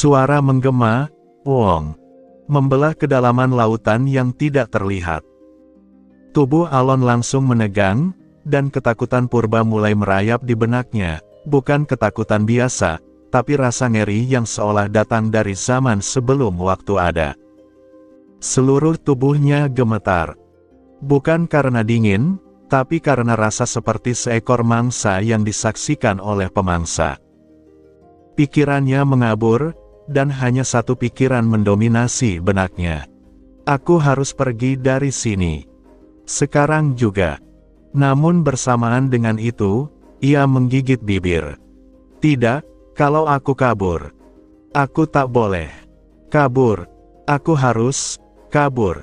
Suara menggema, wong, membelah kedalaman lautan yang tidak terlihat. Tubuh Alon langsung menegang, dan ketakutan purba mulai merayap di benaknya, bukan ketakutan biasa, tapi rasa ngeri yang seolah datang dari zaman sebelum waktu ada. Seluruh tubuhnya gemetar. Bukan karena dingin, tapi karena rasa seperti seekor mangsa yang disaksikan oleh pemangsa. Pikirannya mengabur, dan hanya satu pikiran mendominasi benaknya. Aku harus pergi dari sini. Sekarang juga. Namun bersamaan dengan itu, ia menggigit bibir. Tidak, kalau aku kabur. Aku tak boleh kabur. Aku harus kabur.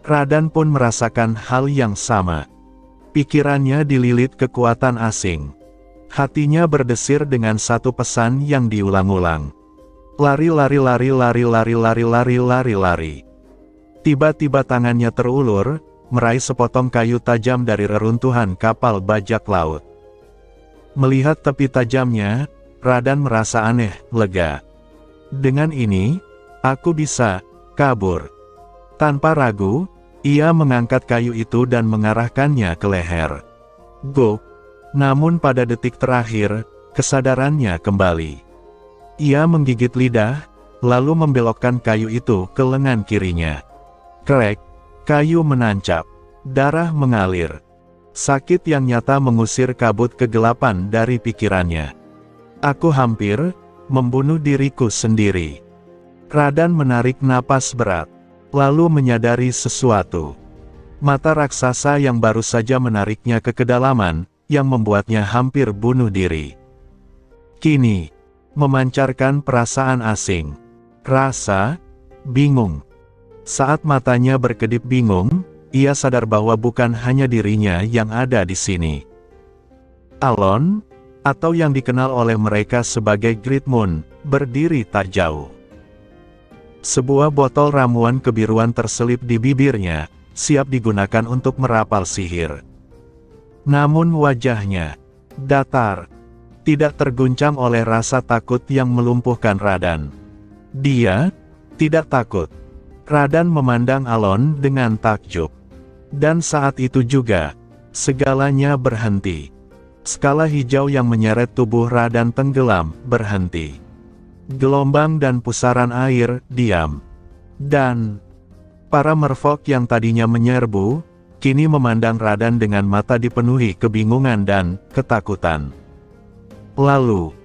Radan pun merasakan hal yang sama. Pikirannya dililit kekuatan asing. Hatinya berdesir dengan satu pesan yang diulang-ulang. Lari, lari, lari, lari, lari, lari, lari, lari, lari. Tiba-tiba tangannya terulur, meraih sepotong kayu tajam dari reruntuhan kapal bajak laut. Melihat tepi tajamnya, Radan merasa aneh, lega. Dengan ini, aku bisa kabur. Tanpa ragu, ia mengangkat kayu itu dan mengarahkannya ke leher. Guk! Namun pada detik terakhir, kesadarannya kembali. Ia menggigit lidah, lalu membelokkan kayu itu ke lengan kirinya. Krek! Kayu menancap. Darah mengalir. Sakit yang nyata mengusir kabut kegelapan dari pikirannya. Aku hampir membunuh diriku sendiri. Radan menarik napas berat, lalu menyadari sesuatu. Mata raksasa yang baru saja menariknya ke kedalaman, yang membuatnya hampir bunuh diri. Kini, memancarkan perasaan asing. Rasa bingung. Saat matanya berkedip bingung, ia sadar bahwa bukan hanya dirinya yang ada di sini. Alon, atau yang dikenal oleh mereka sebagai Great Moon, berdiri tak jauh. Sebuah botol ramuan kebiruan terselip di bibirnya, siap digunakan untuk merapal sihir. Namun wajahnya datar, tidak terguncang oleh rasa takut yang melumpuhkan Radan. Dia tidak takut. Radan memandang Alon dengan takjub. Dan saat itu juga, segalanya berhenti. Skala hijau yang menyeret tubuh Radan tenggelam, berhenti. Gelombang dan pusaran air, diam. Dan para merfolk yang tadinya menyerbu, kini memandang Radan dengan mata dipenuhi kebingungan dan ketakutan. Lalu,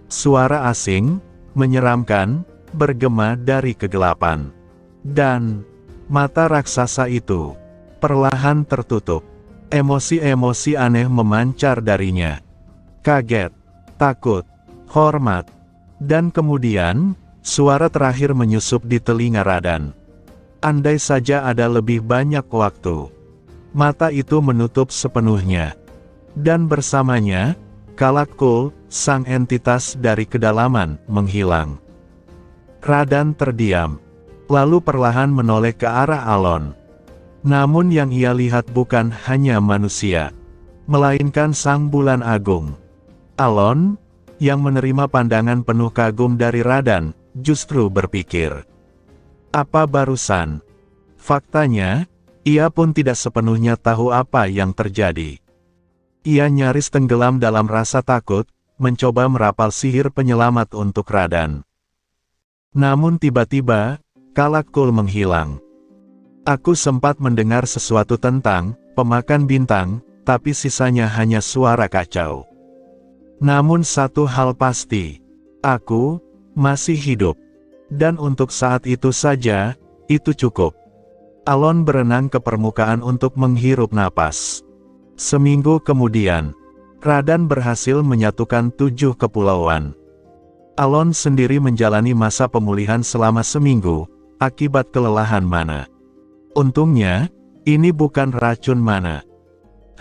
suara asing, menyeramkan, bergema dari kegelapan. Dan mata raksasa itu perlahan tertutup. Emosi-emosi aneh memancar darinya. Kaget, takut, hormat. Dan kemudian, suara terakhir menyusup di telinga Radan. Andai saja ada lebih banyak waktu. Mata itu menutup sepenuhnya. Dan bersamanya, Kalak-Kul, sang entitas dari kedalaman, menghilang. Radan terdiam. Lalu perlahan menoleh ke arah Alon. Namun yang ia lihat bukan hanya manusia, melainkan sang bulan agung. Alon, yang menerima pandangan penuh kagum dari Radan, justru berpikir. Apa barusan? Faktanya, ia pun tidak sepenuhnya tahu apa yang terjadi. Ia nyaris tenggelam dalam rasa takut, mencoba merapal sihir penyelamat untuk Radan. Namun tiba-tiba, Kalak-Kul menghilang. Aku sempat mendengar sesuatu tentang pemakan bintang, tapi sisanya hanya suara kacau. Namun satu hal pasti, aku masih hidup. Dan untuk saat itu saja, itu cukup. Alon berenang ke permukaan untuk menghirup napas. Seminggu kemudian, Radan berhasil menyatukan 7 kepulauan. Alon sendiri menjalani masa pemulihan selama seminggu, akibat kelelahan mana. Untungnya, ini bukan racun mana.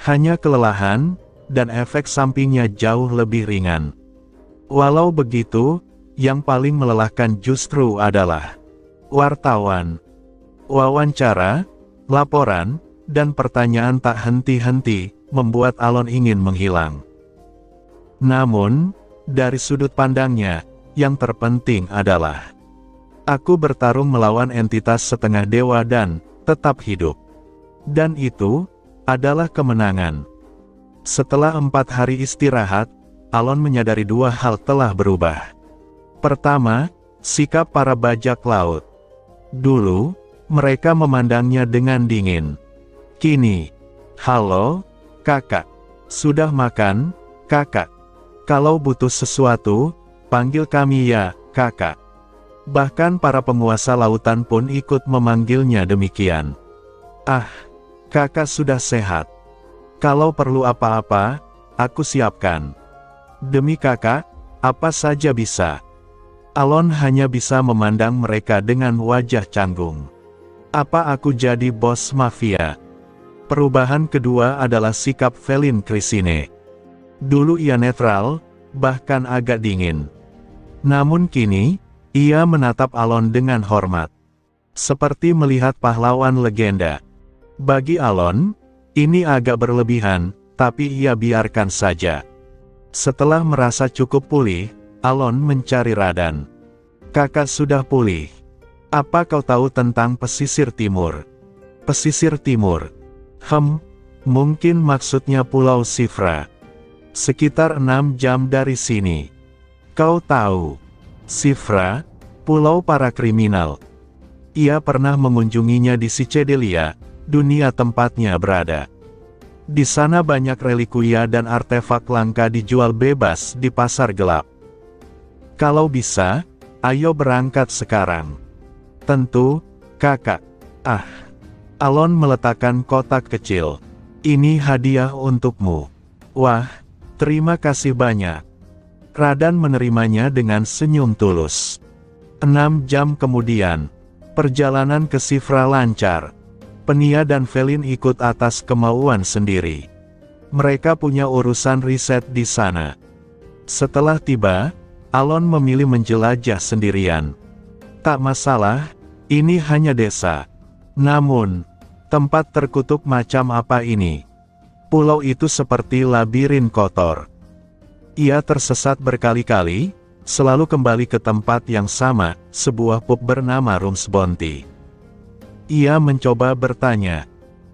Hanya kelelahan, dan efek sampingnya jauh lebih ringan. Walau begitu, yang paling melelahkan justru adalah wartawan. Wawancara, laporan, dan pertanyaan tak henti-henti, membuat Alon ingin menghilang. Namun, dari sudut pandangnya, yang terpenting adalah Aku bertarung melawan entitas setengah dewa dan tetap hidup. Dan itu adalah kemenangan. Setelah 4 hari istirahat, Alon menyadari 2 hal telah berubah. Pertama, sikap para bajak laut. Dulu, mereka memandangnya dengan dingin. Kini, halo, kakak. Sudah makan, kakak? Kalau butuh sesuatu, panggil kami ya, kakak. Bahkan para penguasa lautan pun ikut memanggilnya demikian. Ah, kakak sudah sehat. Kalau perlu apa-apa, aku siapkan. Demi kakak, apa saja bisa. Alon hanya bisa memandang mereka dengan wajah canggung. Apa aku jadi bos mafia? Perubahan kedua adalah sikap Felin Crisine. Dulu ia netral, bahkan agak dingin. Namun kini, ia menatap Alon dengan hormat. Seperti melihat pahlawan legenda. Bagi Alon, ini agak berlebihan, tapi ia biarkan saja. Setelah merasa cukup pulih, Alon mencari Radan. Kakak sudah pulih. Apa kau tahu tentang pesisir timur? Pesisir timur? Mungkin maksudnya Pulau Sifra. Sekitar 6 jam dari sini. Kau tahu, Sifra, pulau para kriminal. Ia pernah mengunjunginya di Sicedelia, dunia tempatnya berada. Di sana banyak relikuia dan artefak langka dijual bebas di pasar gelap. Kalau bisa, ayo berangkat sekarang. Tentu, kakak. Alon meletakkan kotak kecil. Ini hadiah untukmu. Wah, terima kasih banyak. Radan menerimanya dengan senyum tulus. 6 jam kemudian, perjalanan ke Sifra lancar. Penia dan Felin ikut atas kemauan sendiri. Mereka punya urusan riset di sana. Setelah tiba, Alon memilih menjelajah sendirian. Tak masalah, ini hanya desa. Namun, tempat terkutuk macam apa ini? Pulau itu seperti labirin kotor. Ia tersesat berkali-kali, selalu kembali ke tempat yang sama, sebuah pub bernama Rooms Bounty. Ia mencoba bertanya,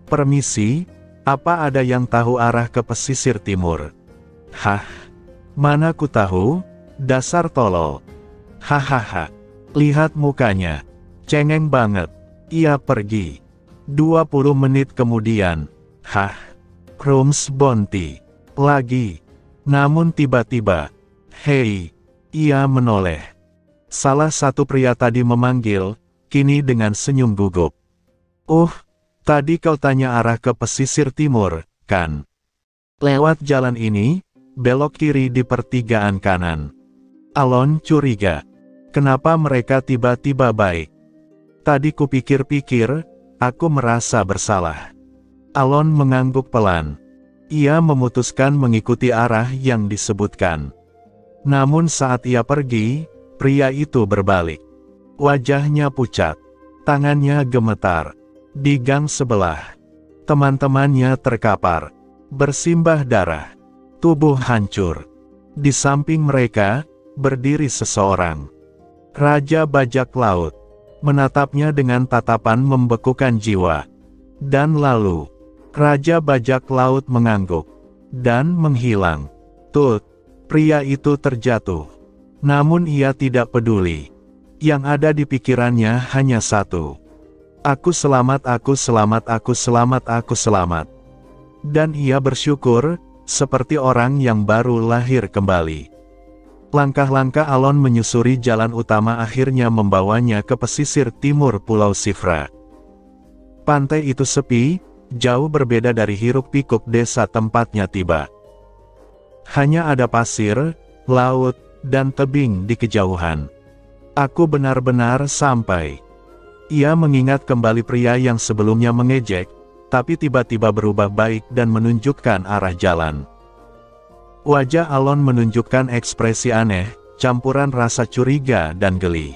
"Permisi, apa ada yang tahu arah ke pesisir timur?" "Hah? Mana ku tahu, dasar tolol." "Hahaha, lihat mukanya, cengeng banget." Ia pergi. 20 menit kemudian, Rooms Bounty lagi. Namun tiba-tiba, "Hei!" Ia menoleh. Salah satu pria tadi memanggil, kini dengan senyum gugup. Tadi kau tanya arah ke pesisir timur, kan? Lewat jalan ini, belok kiri di pertigaan kanan. Alon curiga. Kenapa mereka tiba-tiba baik? Tadi kupikir-pikir, aku merasa bersalah. Alon mengangguk pelan. Ia memutuskan mengikuti arah yang disebutkan. Namun saat ia pergi, pria itu berbalik. Wajahnya pucat. Tangannya gemetar. Di gang sebelah, teman-temannya terkapar, bersimbah darah, tubuh hancur. Di samping mereka, berdiri seseorang. Raja Bajak Laut, menatapnya dengan tatapan membekukan jiwa. Dan lalu, Raja Bajak Laut mengangguk, dan menghilang. Pria itu terjatuh. Namun ia tidak peduli. Yang ada di pikirannya hanya satu. Aku selamat, aku selamat, aku selamat, aku selamat. Dan ia bersyukur, seperti orang yang baru lahir kembali. Langkah-langkah Alon menyusuri jalan utama akhirnya membawanya ke pesisir timur Pulau Sifra. Pantai itu sepi, jauh berbeda dari hiruk-pikuk desa tempatnya tiba. Hanya ada pasir, laut, dan tebing di kejauhan. Aku benar-benar sampai. Ia mengingat kembali pria yang sebelumnya mengejek, tapi tiba-tiba berubah baik dan menunjukkan arah jalan. Wajah Alon menunjukkan ekspresi aneh, campuran rasa curiga dan geli.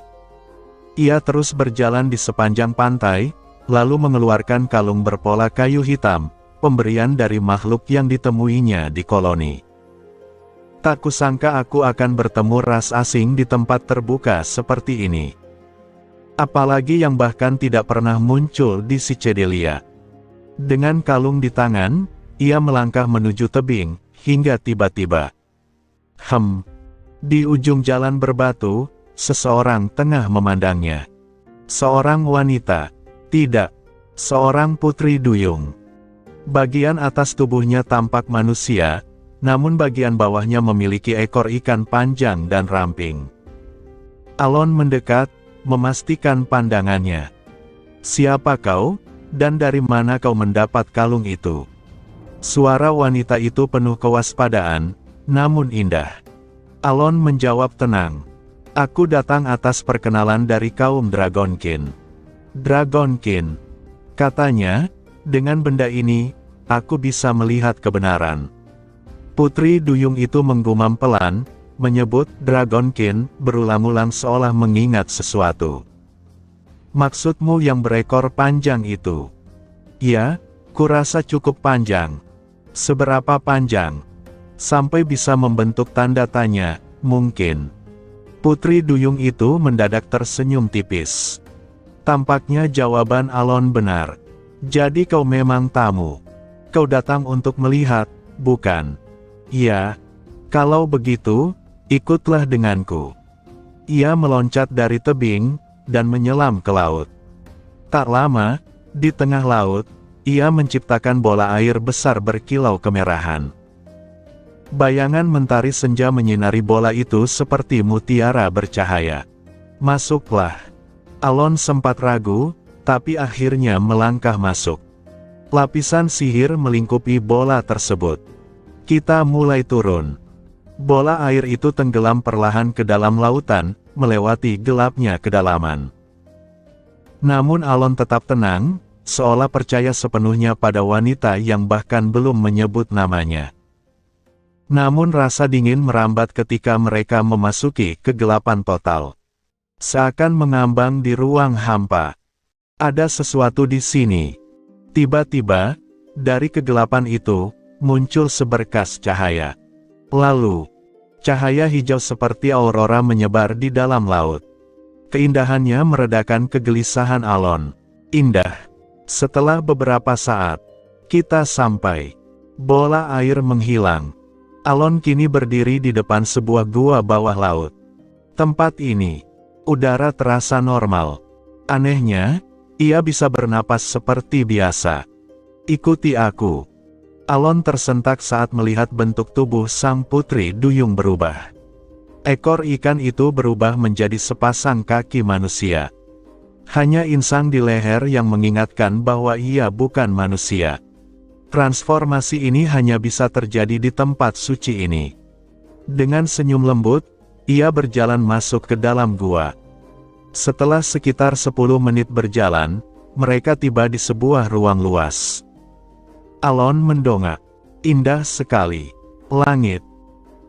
Ia terus berjalan di sepanjang pantai, lalu mengeluarkan kalung berpola kayu hitam, pemberian dari makhluk yang ditemuinya di koloni. Tak kusangka aku akan bertemu ras asing di tempat terbuka seperti ini. Apalagi yang bahkan tidak pernah muncul di Psychedelia. Dengan kalung di tangan, ia melangkah menuju tebing, hingga tiba-tiba. Di ujung jalan berbatu, seseorang tengah memandangnya. Seorang wanita. Tidak. Seorang putri duyung. Bagian atas tubuhnya tampak manusia, namun bagian bawahnya memiliki ekor ikan panjang dan ramping. Alon mendekat, memastikan pandangannya. "Siapa kau, dan dari mana kau mendapat kalung itu?" Suara wanita itu penuh kewaspadaan, namun indah. Alon menjawab tenang. "Aku datang atas perkenalan dari kaum Dragonkin." "Dragonkin," katanya, "dengan benda ini, aku bisa melihat kebenaran." Putri duyung itu menggumam pelan, menyebut Dragonkin berulang-ulang seolah mengingat sesuatu. "Maksudmu yang berekor panjang itu?" "Ya, kurasa cukup panjang." "Seberapa panjang?" "Sampai bisa membentuk tanda tanya, mungkin." Putri duyung itu mendadak tersenyum tipis. Tampaknya jawaban Alon benar. "Jadi kau memang tamu. Kau datang untuk melihat, bukan?" "Ya. Kalau begitu, ikutlah denganku." Ia meloncat dari tebing, dan menyelam ke laut. Tak lama, di tengah laut, ia menciptakan bola air besar berkilau kemerahan. Bayangan mentari senja menyinari bola itu seperti mutiara bercahaya. "Masuklah." Alon sempat ragu, tapi akhirnya melangkah masuk. Lapisan sihir melingkupi bola tersebut. Kita mulai turun. Bola air itu tenggelam perlahan ke dalam lautan, melewati gelapnya kedalaman. Namun Alon tetap tenang, seolah percaya sepenuhnya pada wanita yang bahkan belum menyebut namanya. Namun rasa dingin merambat ketika mereka memasuki kegelapan total. Seakan mengambang di ruang hampa. Ada sesuatu di sini. Tiba-tiba, dari kegelapan itu, muncul seberkas cahaya. Lalu, cahaya hijau seperti aurora menyebar di dalam laut. Keindahannya meredakan kegelisahan Alon. Indah. Setelah beberapa saat, kita sampai. Bola air menghilang. Alon kini berdiri di depan sebuah gua bawah laut. Tempat ini, udara terasa normal. Anehnya, ia bisa bernapas seperti biasa. "Ikuti aku." Alon tersentak saat melihat bentuk tubuh sang putri duyung berubah. Ekor ikan itu berubah menjadi sepasang kaki manusia. Hanya insang di leher yang mengingatkan bahwa ia bukan manusia. Transformasi ini hanya bisa terjadi di tempat suci ini. Dengan senyum lembut, ia berjalan masuk ke dalam gua. Setelah sekitar 10 menit berjalan, mereka tiba di sebuah ruang luas. Alon mendongak. Indah sekali. Langit.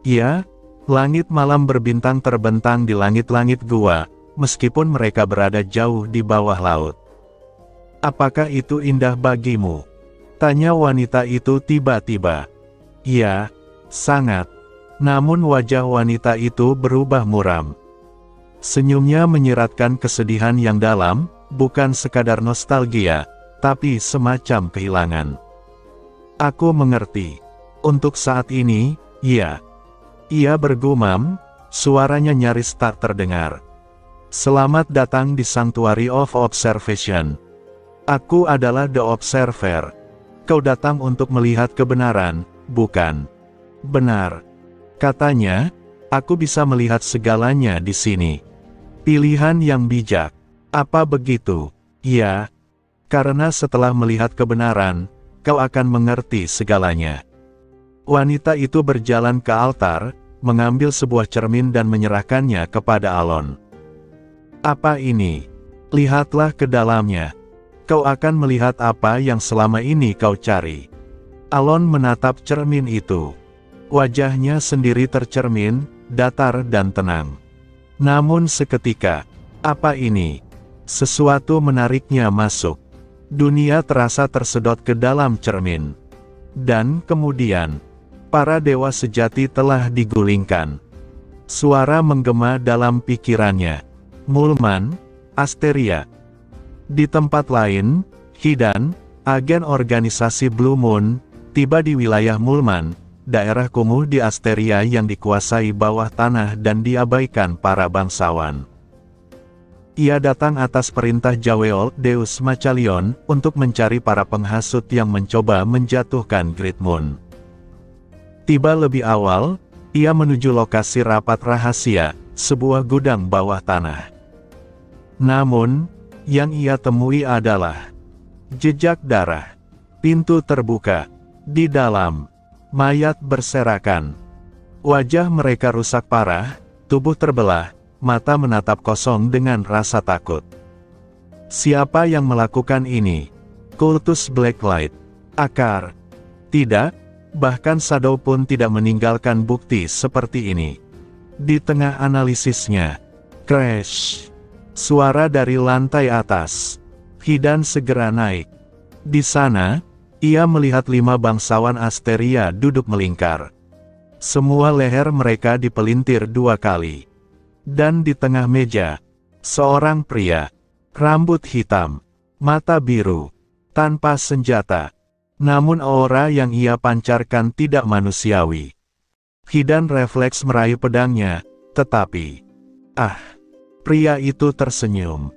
Ya, langit malam berbintang terbentang di langit-langit gua, meskipun mereka berada jauh di bawah laut. "Apakah itu indah bagimu?" tanya wanita itu tiba-tiba. "Ya, sangat." Namun wajah wanita itu berubah muram. Senyumnya menyiratkan kesedihan yang dalam, bukan sekadar nostalgia, tapi semacam kehilangan. "Aku mengerti. Untuk saat ini, ya." Ia bergumam, suaranya nyaris tak terdengar. "Selamat datang di Sanctuary of Observation. Aku adalah The Observer. Kau datang untuk melihat kebenaran, bukan?" "Benar," katanya, "aku bisa melihat segalanya di sini." Pilihan yang bijak. Apa begitu? Ya, karena setelah melihat kebenaran, kau akan mengerti segalanya. Wanita itu berjalan ke altar, mengambil sebuah cermin dan menyerahkannya kepada Alon. "Apa ini? Lihatlah ke dalamnya. Kau akan melihat apa yang selama ini kau cari." Alon menatap cermin itu. Wajahnya sendiri tercermin, datar dan tenang. Namun seketika, apa ini? Sesuatu menariknya masuk. Dunia terasa tersedot ke dalam cermin. Dan kemudian, para dewa sejati telah digulingkan. Suara menggema dalam pikirannya. "Mulman, Asteria. Di tempat lain, Hidan, agen organisasi Blue Moon, tiba di wilayah Mulman, daerah kumuh di Asteria yang dikuasai bawah tanah dan diabaikan para bangsawan. Ia datang atas perintah Jawel Deus Machalion untuk mencari para penghasut yang mencoba menjatuhkan Great Moon. Tiba lebih awal, ia menuju lokasi rapat rahasia, sebuah gudang bawah tanah. Namun, yang ia temui adalah jejak darah. Pintu terbuka. Di dalam, mayat berserakan. Wajah mereka rusak parah, tubuh terbelah, mata menatap kosong dengan rasa takut. Siapa yang melakukan ini? Kultus Blacklight. Akar? Tidak, bahkan Shadow pun tidak meninggalkan bukti seperti ini. Di tengah analisisnya, crash. Suara dari lantai atas. Hidan segera naik. Di sana, ia melihat 5 bangsawan Asteria duduk melingkar. Semua leher mereka dipelintir 2 kali. Dan di tengah meja, seorang pria, rambut hitam, mata biru, tanpa senjata. Namun aura yang ia pancarkan tidak manusiawi. Hidan refleks meraih pedangnya, tetapi... pria itu tersenyum.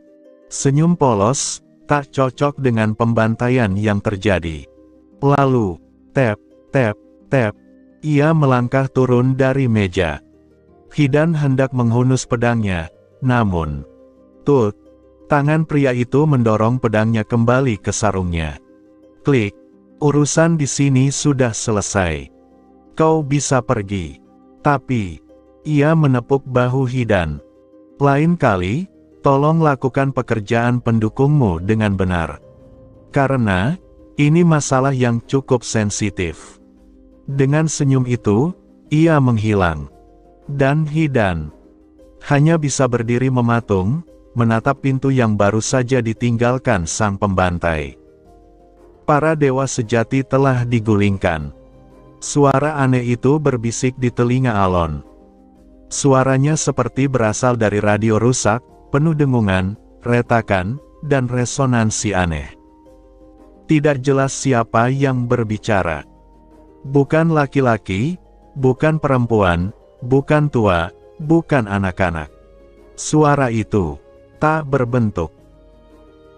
Senyum polos, tak cocok dengan pembantaian yang terjadi. Lalu, tap, tap, tap, ia melangkah turun dari meja. Hidan hendak menghunus pedangnya, namun... Tut! Tangan pria itu mendorong pedangnya kembali ke sarungnya. Klik! Urusan di sini sudah selesai. Kau bisa pergi. Tapi, ia menepuk bahu Hidan. Lain kali, tolong lakukan pekerjaan pendukungmu dengan benar. Karena, ini masalah yang cukup sensitif. Dengan senyum itu, ia menghilang. Dan Hidan hanya bisa berdiri mematung, menatap pintu yang baru saja ditinggalkan sang pembantai. Para dewa sejati telah digulingkan. Suara aneh itu berbisik di telinga Alon. Suaranya seperti berasal dari radio rusak, penuh dengungan, retakan, dan resonansi aneh. Tidak jelas siapa yang berbicara. Bukan laki-laki, bukan perempuan, bukan tua, bukan anak-anak. Suara itu tak berbentuk.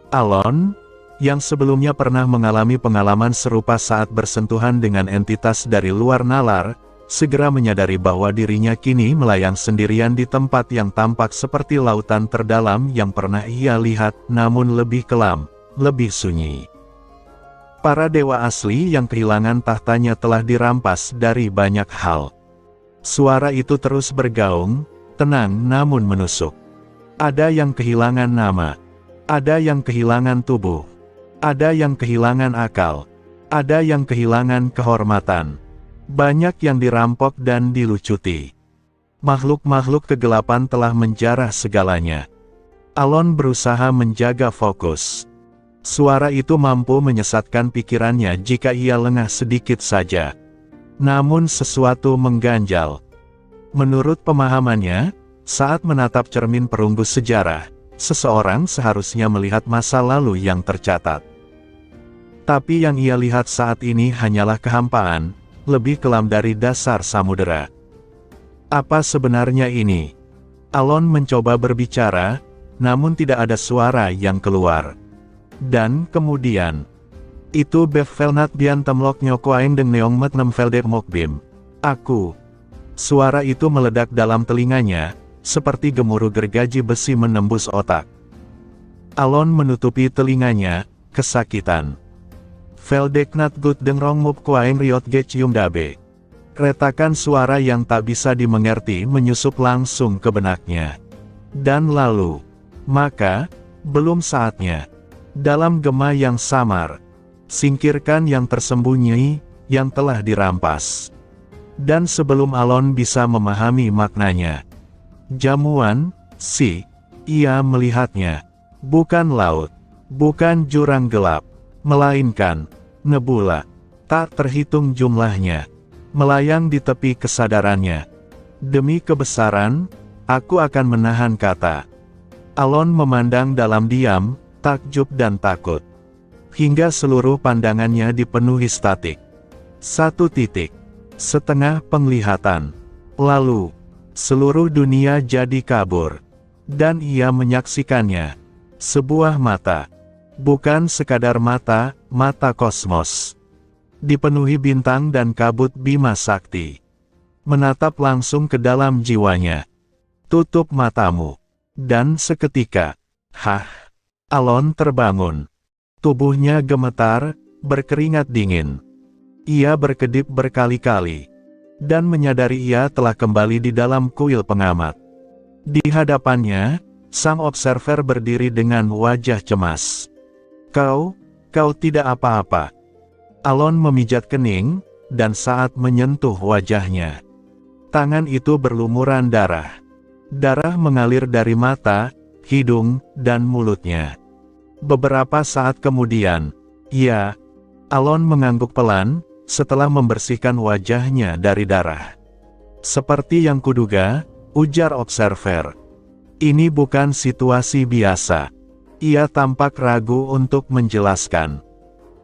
Alon, yang sebelumnya pernah mengalami pengalaman serupa saat bersentuhan dengan entitas dari luar nalar, segera menyadari bahwa dirinya kini melayang sendirian di tempat yang tampak seperti lautan terdalam yang pernah ia lihat, namun lebih kelam, lebih sunyi. Para dewa asli yang kehilangan tahtanya telah dirampas dari banyak hal. Suara itu terus bergaung, tenang namun menusuk. Ada yang kehilangan nama, ada yang kehilangan tubuh, ada yang kehilangan akal, ada yang kehilangan kehormatan. Banyak yang dirampok dan dilucuti. Makhluk-makhluk kegelapan telah menjarah segalanya. Alon berusaha menjaga fokus. Suara itu mampu menyesatkan pikirannya jika ia lengah sedikit saja. Namun sesuatu mengganjal. Menurut pemahamannya, saat menatap cermin perunggu sejarah, seseorang seharusnya melihat masa lalu yang tercatat. Tapi yang ia lihat saat ini hanyalah kehampaan, lebih kelam dari dasar samudera. Apa sebenarnya ini? Alon mencoba berbicara, namun tidak ada suara yang keluar. Dan kemudian, itu Bevelnat Bian Temlok Nyokoaeng Deng Neong Met Nem Veldep Mokbim. Aku. Suara itu meledak dalam telinganya, seperti gemuruh gergaji besi menembus otak. Alon menutupi telinganya, kesakitan. Veldeknat Gut Deng Rong Mup Koaeng Riot Ge Cium Dabe. Retakan suara yang tak bisa dimengerti menyusup langsung ke benaknya. Dan lalu, maka, belum saatnya. Dalam gema yang samar, singkirkan yang tersembunyi, yang telah dirampas. Dan sebelum Alon bisa memahami maknanya, jamuan, ia melihatnya. Bukan laut, bukan jurang gelap, melainkan nebula, tak terhitung jumlahnya, melayang di tepi kesadarannya. Demi kebesaran, aku akan menahan kata. Alon memandang dalam diam, takjub dan takut. Hingga seluruh pandangannya dipenuhi statik. Satu titik. Setengah penglihatan. Lalu, seluruh dunia jadi kabur. Dan ia menyaksikannya. Sebuah mata. Bukan sekadar mata, mata kosmos. Dipenuhi bintang dan kabut Bima Sakti. Menatap langsung ke dalam jiwanya. Tutup matamu. Dan seketika, Alon terbangun. Tubuhnya gemetar, berkeringat dingin. Ia berkedip berkali-kali. Dan menyadari ia telah kembali di dalam kuil pengamat. Di hadapannya, sang observer berdiri dengan wajah cemas. Kau tidak apa-apa. Alon memijat kening, dan saat menyentuh wajahnya, tangan itu berlumuran darah. Darah mengalir dari mata, hidung, dan mulutnya. Beberapa saat kemudian, Alon mengangguk pelan, setelah membersihkan wajahnya dari darah. Seperti yang kuduga, ujar observer. Ini bukan situasi biasa. Ia tampak ragu untuk menjelaskan.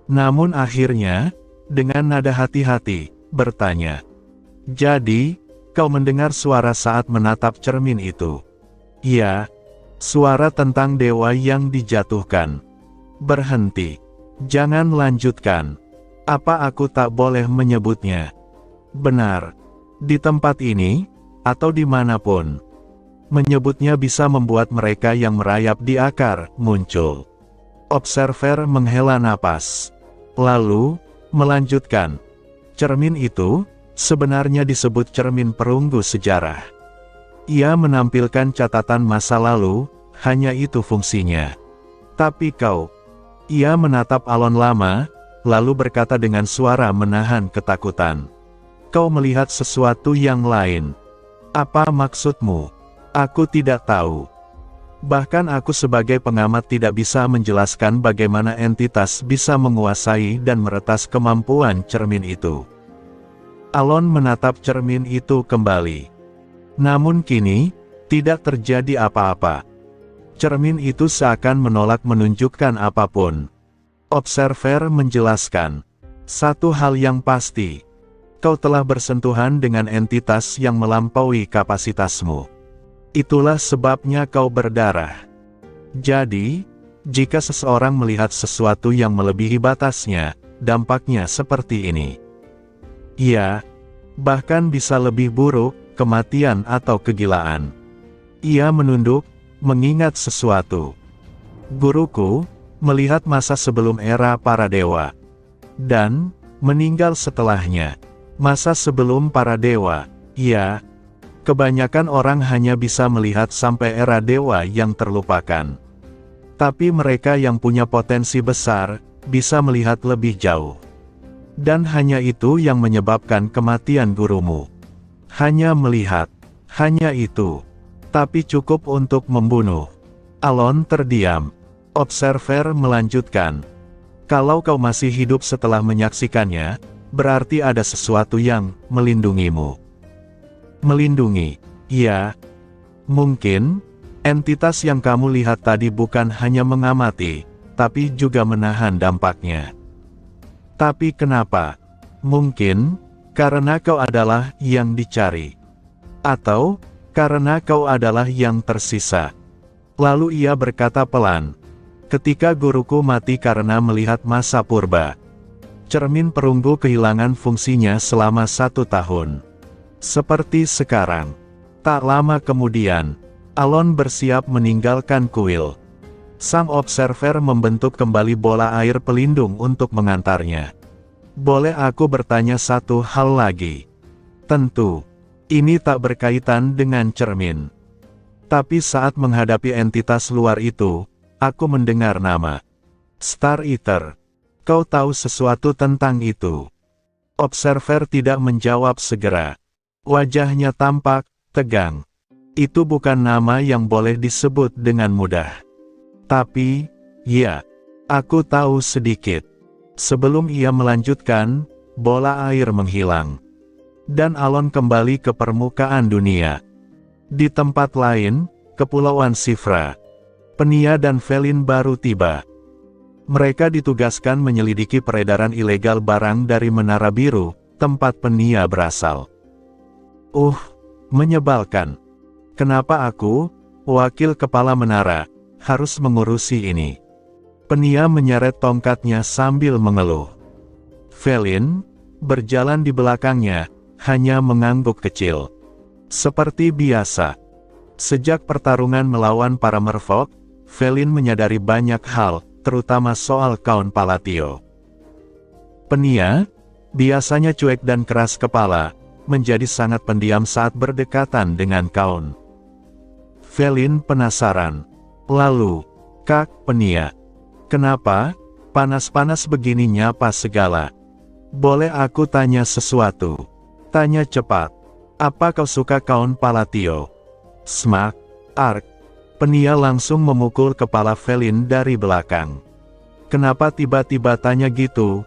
Namun akhirnya, dengan nada hati-hati, bertanya. Jadi, kau mendengar suara saat menatap cermin itu? Iya, suara tentang dewa yang dijatuhkan. Berhenti. Jangan lanjutkan. Apa aku tak boleh menyebutnya? Benar. Di tempat ini, atau dimanapun. Menyebutnya bisa membuat mereka yang merayap di akar, muncul. Observer menghela napas. Lalu, melanjutkan. Cermin itu, sebenarnya disebut cermin perunggu sejarah. Ia menampilkan catatan masa lalu, hanya itu fungsinya. Tapi ia menatap Alon lama, lalu berkata dengan suara menahan ketakutan. Kau melihat sesuatu yang lain. Apa maksudmu? Aku tidak tahu. Bahkan aku sebagai pengamat tidak bisa menjelaskan bagaimana entitas bisa menguasai dan meretas kemampuan cermin itu. Alon menatap cermin itu kembali. Namun kini, tidak terjadi apa-apa. Cermin itu seakan menolak menunjukkan apapun. Observer menjelaskan. Satu hal yang pasti. Kau telah bersentuhan dengan entitas yang melampaui kapasitasmu. Itulah sebabnya kau berdarah. Jadi, jika seseorang melihat sesuatu yang melebihi batasnya, dampaknya seperti ini. Ia, bahkan bisa lebih buruk, kematian atau kegilaan. Ia menunduk, mengingat sesuatu. Guruku, melihat masa sebelum era para dewa. Dan, meninggal setelahnya. Masa sebelum para dewa, kebanyakan orang hanya bisa melihat sampai era dewa yang terlupakan. Tapi mereka yang punya potensi besar, bisa melihat lebih jauh. Dan hanya itu yang menyebabkan kematian gurumu. Hanya melihat. Hanya itu. Tapi cukup untuk membunuh. Alon terdiam. Observer melanjutkan. Kalau kau masih hidup setelah menyaksikannya, berarti ada sesuatu yang melindungimu. Melindungi, mungkin, entitas yang kamu lihat tadi bukan hanya mengamati, tapi juga menahan dampaknya. Tapi kenapa? Mungkin, karena kau adalah yang dicari. Atau, karena kau adalah yang tersisa. Lalu ia berkata pelan. Ketika guruku mati karena melihat masa purba. Cermin perunggu kehilangan fungsinya selama 1 tahun. Seperti sekarang. Tak lama kemudian, Alon bersiap meninggalkan kuil. Sang observer membentuk kembali bola air pelindung untuk mengantarnya. Boleh aku bertanya satu hal lagi? Tentu, ini tak berkaitan dengan cermin. Tapi saat menghadapi entitas luar itu, aku mendengar nama Star Eater. Kau tahu sesuatu tentang itu? Observer tidak menjawab segera. Wajahnya tampak tegang. Itu bukan nama yang boleh disebut dengan mudah. Tapi, aku tahu sedikit. Sebelum ia melanjutkan, bola air menghilang. Dan Alon kembali ke permukaan dunia. Di tempat lain, Kepulauan Sifra. Penia dan Felin baru tiba. Mereka ditugaskan menyelidiki peredaran ilegal barang dari Menara Biru, tempat Penia berasal. Menyebalkan. Kenapa aku, wakil kepala menara, harus mengurusi ini? Penia menyeret tongkatnya sambil mengeluh. Felin, berjalan di belakangnya, hanya mengangguk kecil. Seperti biasa. Sejak pertarungan melawan para merfolk, Felin menyadari banyak hal, terutama soal Kaun Palatio. Penia, biasanya cuek dan keras kepala, menjadi sangat pendiam saat berdekatan dengan Kaun. Felin penasaran. Lalu, Kak Penia, kenapa panas-panas begini nyapa segala? Boleh aku tanya sesuatu? Tanya cepat. Apa kau suka Kaun Palatio? Smak, Ark. Penia langsung memukul kepala Felin dari belakang. Kenapa tiba-tiba tanya gitu?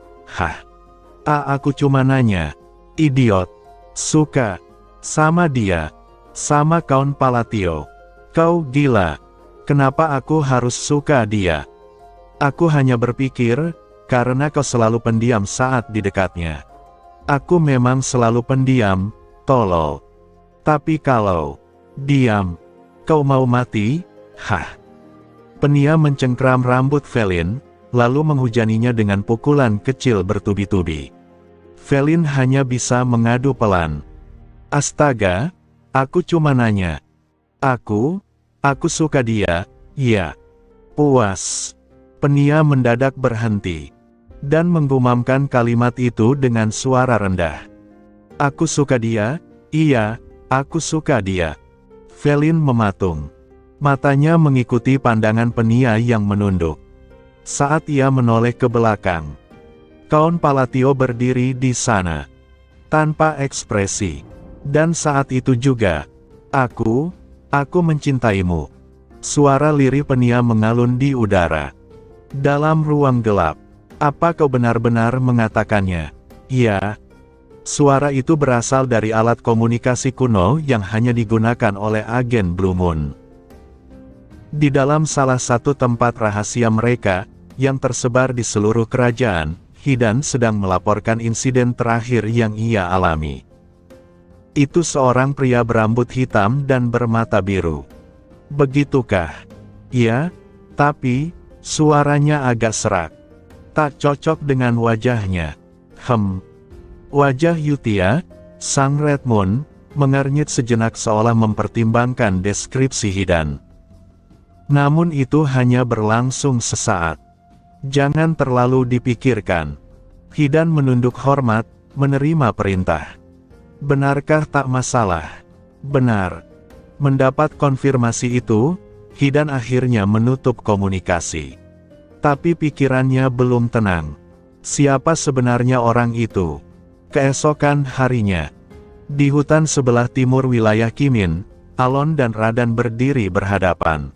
Aku cuma nanya. Idiot. Suka. Sama dia. Sama Kaun Palatio. Kau gila. Kenapa aku harus suka dia? Aku hanya berpikir, karena kau selalu pendiam saat di dekatnya. Aku memang selalu pendiam, tolol. Tapi kalau diam, kau mau mati? Penia mencengkram rambut Felin, lalu menghujaninya dengan pukulan kecil bertubi-tubi. Felin hanya bisa mengadu pelan. Astaga, aku cuma nanya. Aku suka dia, ya. Puas. Penia mendadak berhenti. Dan menggumamkan kalimat itu dengan suara rendah. Aku suka dia, iya, aku suka dia. Felin mematung. Matanya mengikuti pandangan Penia yang menunduk. Saat ia menoleh ke belakang, Kaun Palatio berdiri di sana, tanpa ekspresi. Dan saat itu juga, aku mencintaimu. Suara lirih Penia mengalun di udara. Dalam ruang gelap, apa kau benar-benar mengatakannya? Iya. Suara itu berasal dari alat komunikasi kuno yang hanya digunakan oleh agen Blue Moon. Di dalam salah satu tempat rahasia mereka, yang tersebar di seluruh kerajaan, Hidan sedang melaporkan insiden terakhir yang ia alami. Itu seorang pria berambut hitam dan bermata biru. Begitukah? Ya, tapi suaranya agak serak. Tak cocok dengan wajahnya. Wajah Yutia, sang Red Moon, mengernyit sejenak seolah mempertimbangkan deskripsi Hidan. Namun itu hanya berlangsung sesaat. Jangan terlalu dipikirkan. Hidan menunduk hormat, menerima perintah. Benarkah tak masalah? Benar. Mendapat konfirmasi itu, Hidan akhirnya menutup komunikasi. Tapi pikirannya belum tenang. Siapa sebenarnya orang itu? Keesokan harinya, di hutan sebelah timur wilayah Kimin, Alon dan Radan berdiri berhadapan.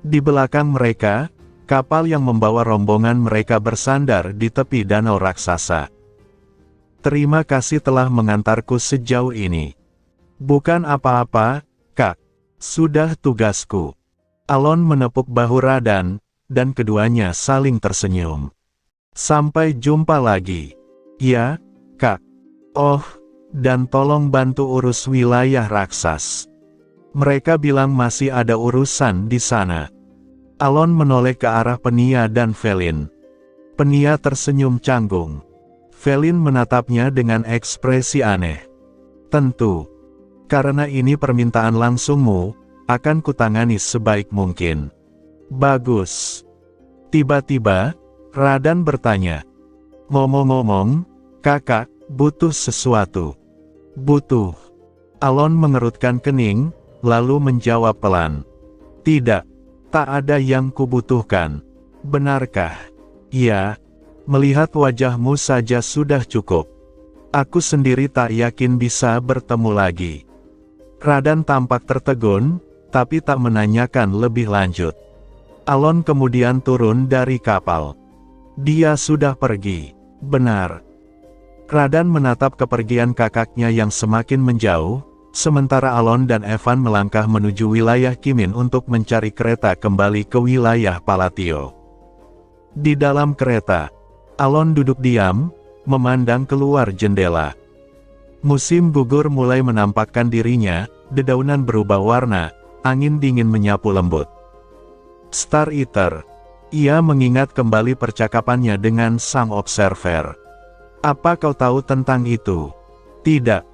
Di belakang mereka, kapal yang membawa rombongan mereka bersandar di tepi danau raksasa. Terima kasih telah mengantarku sejauh ini. Bukan apa-apa, Kak. Sudah tugasku. Alon menepuk bahu Radan, dan keduanya saling tersenyum. Sampai jumpa lagi. Ya, Kak. Dan tolong bantu urus wilayah raksas. Mereka bilang masih ada urusan di sana. Alon menoleh ke arah Penia dan Felin. Penia tersenyum canggung. Felin menatapnya dengan ekspresi aneh. Tentu. Karena ini permintaan langsungmu, akan kutangani sebaik mungkin. Bagus. Tiba-tiba, Radan bertanya. Ngomong-ngomong, kakak, butuh sesuatu. Butuh. Alon mengerutkan kening, lalu menjawab pelan. Tidak. Tak ada yang kubutuhkan. Benarkah? Ya. Melihat wajahmu saja sudah cukup. Aku sendiri tak yakin bisa bertemu lagi. Radan tampak tertegun, tapi tak menanyakan lebih lanjut. Alon kemudian turun dari kapal. Dia sudah pergi. Benar. Radan menatap kepergian kakaknya yang semakin menjauh, Sementara Alon dan Evan melangkah menuju wilayah Kimin untuk mencari kereta kembali ke wilayah Palatio. Di dalam kereta, Alon duduk diam, memandang keluar jendela. Musim gugur mulai menampakkan dirinya, dedaunan berubah warna, angin dingin menyapu lembut. Star Eater. Ia mengingat kembali percakapannya dengan sang observer. Apa kau tahu tentang itu? Tidak.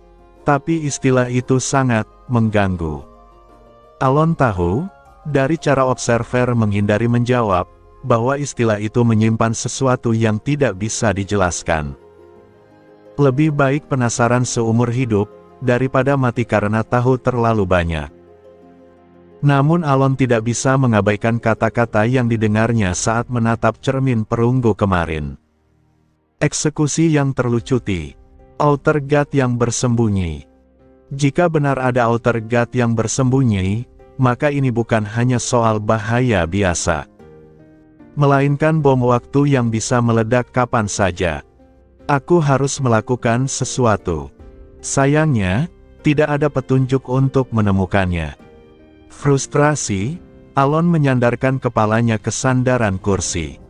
Tapi istilah itu sangat mengganggu. Alon tahu, dari cara observer menghindari menjawab, bahwa istilah itu menyimpan sesuatu yang tidak bisa dijelaskan. Lebih baik penasaran seumur hidup, daripada mati karena tahu terlalu banyak. Namun Alon tidak bisa mengabaikan kata-kata yang didengarnya saat menatap cermin perunggu kemarin. Eksekusi yang terlucuti. Outer God yang bersembunyi. Jika benar ada Outer God yang bersembunyi, maka ini bukan hanya soal bahaya biasa, melainkan bom waktu yang bisa meledak kapan saja. Aku harus melakukan sesuatu. Sayangnya, tidak ada petunjuk untuk menemukannya. Frustrasi, Alon menyandarkan kepalanya ke sandaran kursi.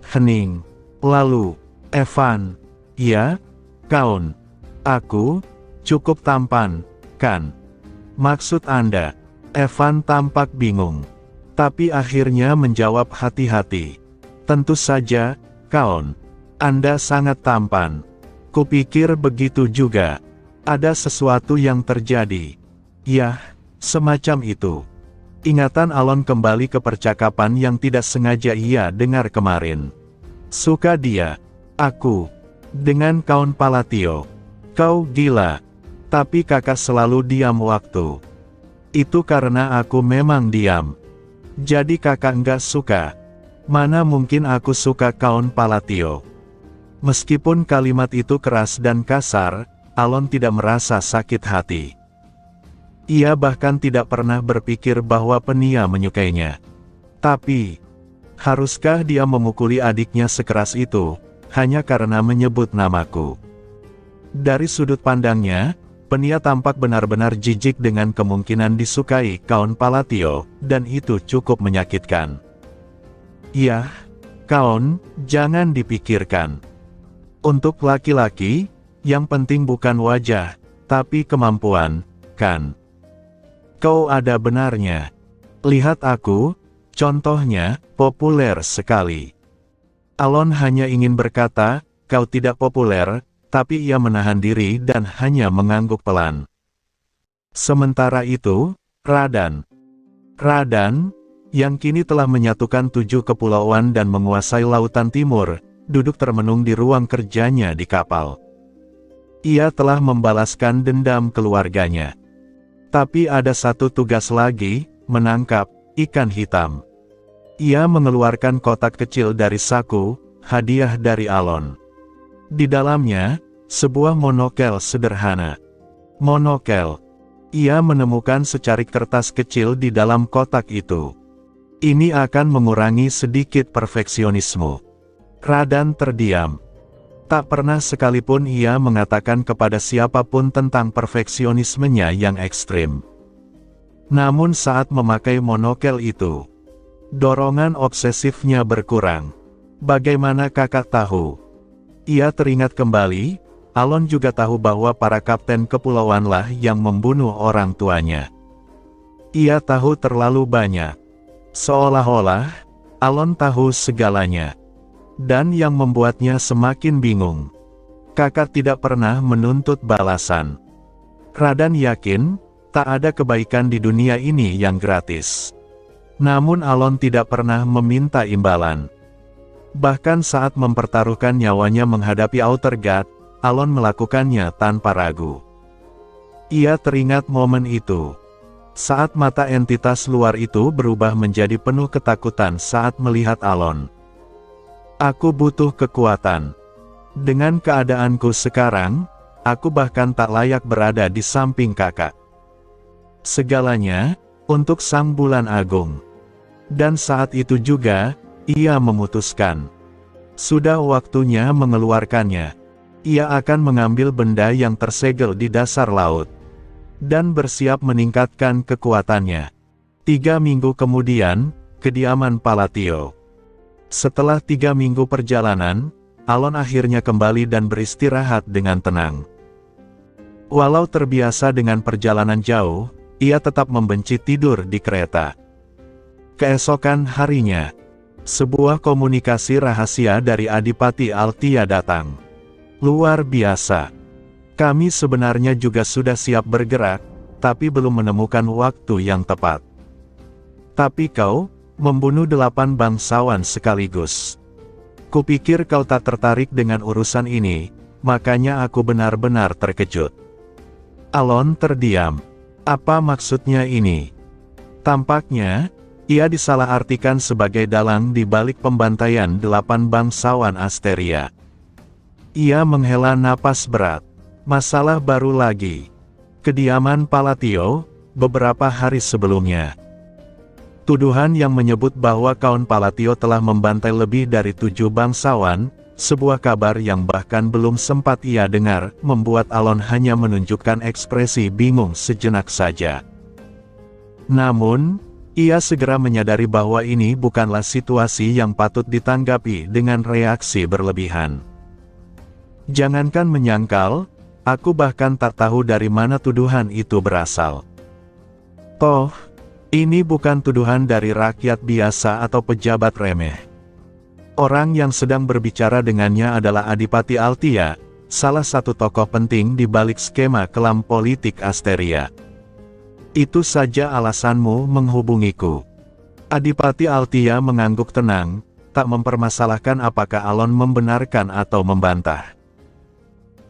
Hening. Lalu, Evan. Ya? Kaun. Aku, cukup tampan, kan? Maksud Anda? Evan tampak bingung. Tapi akhirnya menjawab hati-hati. Tentu saja, Kaun. Anda sangat tampan. Kupikir begitu juga. Ada sesuatu yang terjadi. Yah, semacam itu. Ingatan Alon kembali ke percakapan yang tidak sengaja ia dengar kemarin. Suka dia. Aku. Dengan Kaun Palatio. Kau gila. Tapi kakak selalu diam waktu. Itu karena aku memang diam. Jadi kakak nggak suka. Mana mungkin aku suka Kaun Palatio. Meskipun kalimat itu keras dan kasar, Alon tidak merasa sakit hati. Ia bahkan tidak pernah berpikir bahwa Penia menyukainya. Tapi, haruskah dia memukuli adiknya sekeras itu, hanya karena menyebut namaku? Dari sudut pandangnya, Penia tampak benar-benar jijik dengan kemungkinan disukai Kaun Palatio, dan itu cukup menyakitkan. Yah, Kaun, jangan dipikirkan. Untuk laki-laki, yang penting bukan wajah, tapi kemampuan, kan? Kau ada benarnya. Lihat aku, contohnya, populer sekali. Alon hanya ingin berkata, kau tidak populer, tapi ia menahan diri dan hanya mengangguk pelan. Sementara itu, Radan, yang kini telah menyatukan 7 kepulauan dan menguasai lautan timur, duduk termenung di ruang kerjanya di kapal. Ia telah membalaskan dendam keluarganya. Tapi ada satu tugas lagi, menangkap ikan hitam. Ia mengeluarkan kotak kecil dari saku, hadiah dari Alon. Di dalamnya, sebuah monokel sederhana. Monokel. Ia menemukan secarik kertas kecil di dalam kotak itu. Ini akan mengurangi sedikit perfeksionisme. Radan terdiam. Tak pernah sekalipun ia mengatakan kepada siapapun tentang perfeksionismenya yang ekstrim. Namun saat memakai monokel itu, dorongan obsesifnya berkurang. Bagaimana kakak tahu? Ia teringat kembali, Alon juga tahu bahwa para kapten kepulauanlah yang membunuh orang tuanya. Ia tahu terlalu banyak. Seolah-olah, Alon tahu segalanya. Dan yang membuatnya semakin bingung. Kakak tidak pernah menuntut balasan. Radan yakin, tak ada kebaikan di dunia ini yang gratis. Namun Alon tidak pernah meminta imbalan. Bahkan saat mempertaruhkan nyawanya menghadapi Outer God, Alon melakukannya tanpa ragu. Ia teringat momen itu. Saat mata entitas luar itu berubah menjadi penuh ketakutan saat melihat Alon. Aku butuh kekuatan. Dengan keadaanku sekarang, aku bahkan tak layak berada di samping kakak. Segalanya, untuk Sang Bulan Agung. Dan saat itu juga, ia memutuskan. Sudah waktunya mengeluarkannya. Ia akan mengambil benda yang tersegel di dasar laut. dan bersiap meningkatkan kekuatannya. 3 minggu kemudian, kediaman Palatio. Setelah 3 minggu perjalanan, Alon akhirnya kembali dan beristirahat dengan tenang. Walau terbiasa dengan perjalanan jauh, ia tetap membenci tidur di kereta. Keesokan harinya, sebuah komunikasi rahasia dari Adipati Altia datang. Luar biasa. Kami sebenarnya juga sudah siap bergerak, tapi belum menemukan waktu yang tepat. Tapi kau, membunuh 8 bangsawan sekaligus. Kupikir kau tak tertarik dengan urusan ini, makanya aku benar-benar terkejut. Alon terdiam. Apa maksudnya ini? Tampaknya, ia disalahartikan sebagai dalang di balik pembantaian 8 bangsawan Asteria. Ia menghela napas berat. Masalah baru lagi. Kediaman Palatio, beberapa hari sebelumnya. Tuduhan yang menyebut bahwa kaum Palatio telah membantai lebih dari 7 bangsawan, sebuah kabar yang bahkan belum sempat ia dengar, membuat Alon hanya menunjukkan ekspresi bingung sejenak saja. Namun, ia segera menyadari bahwa ini bukanlah situasi yang patut ditanggapi dengan reaksi berlebihan. Jangankan menyangkal, aku bahkan tak tahu dari mana tuduhan itu berasal. Toh, ini bukan tuduhan dari rakyat biasa atau pejabat remeh. Orang yang sedang berbicara dengannya adalah Adipati Altia, salah satu tokoh penting di balik skema kelam politik Asteria. Itu saja alasanmu menghubungiku. Adipati Altia mengangguk tenang, tak mempermasalahkan apakah Alon membenarkan atau membantah.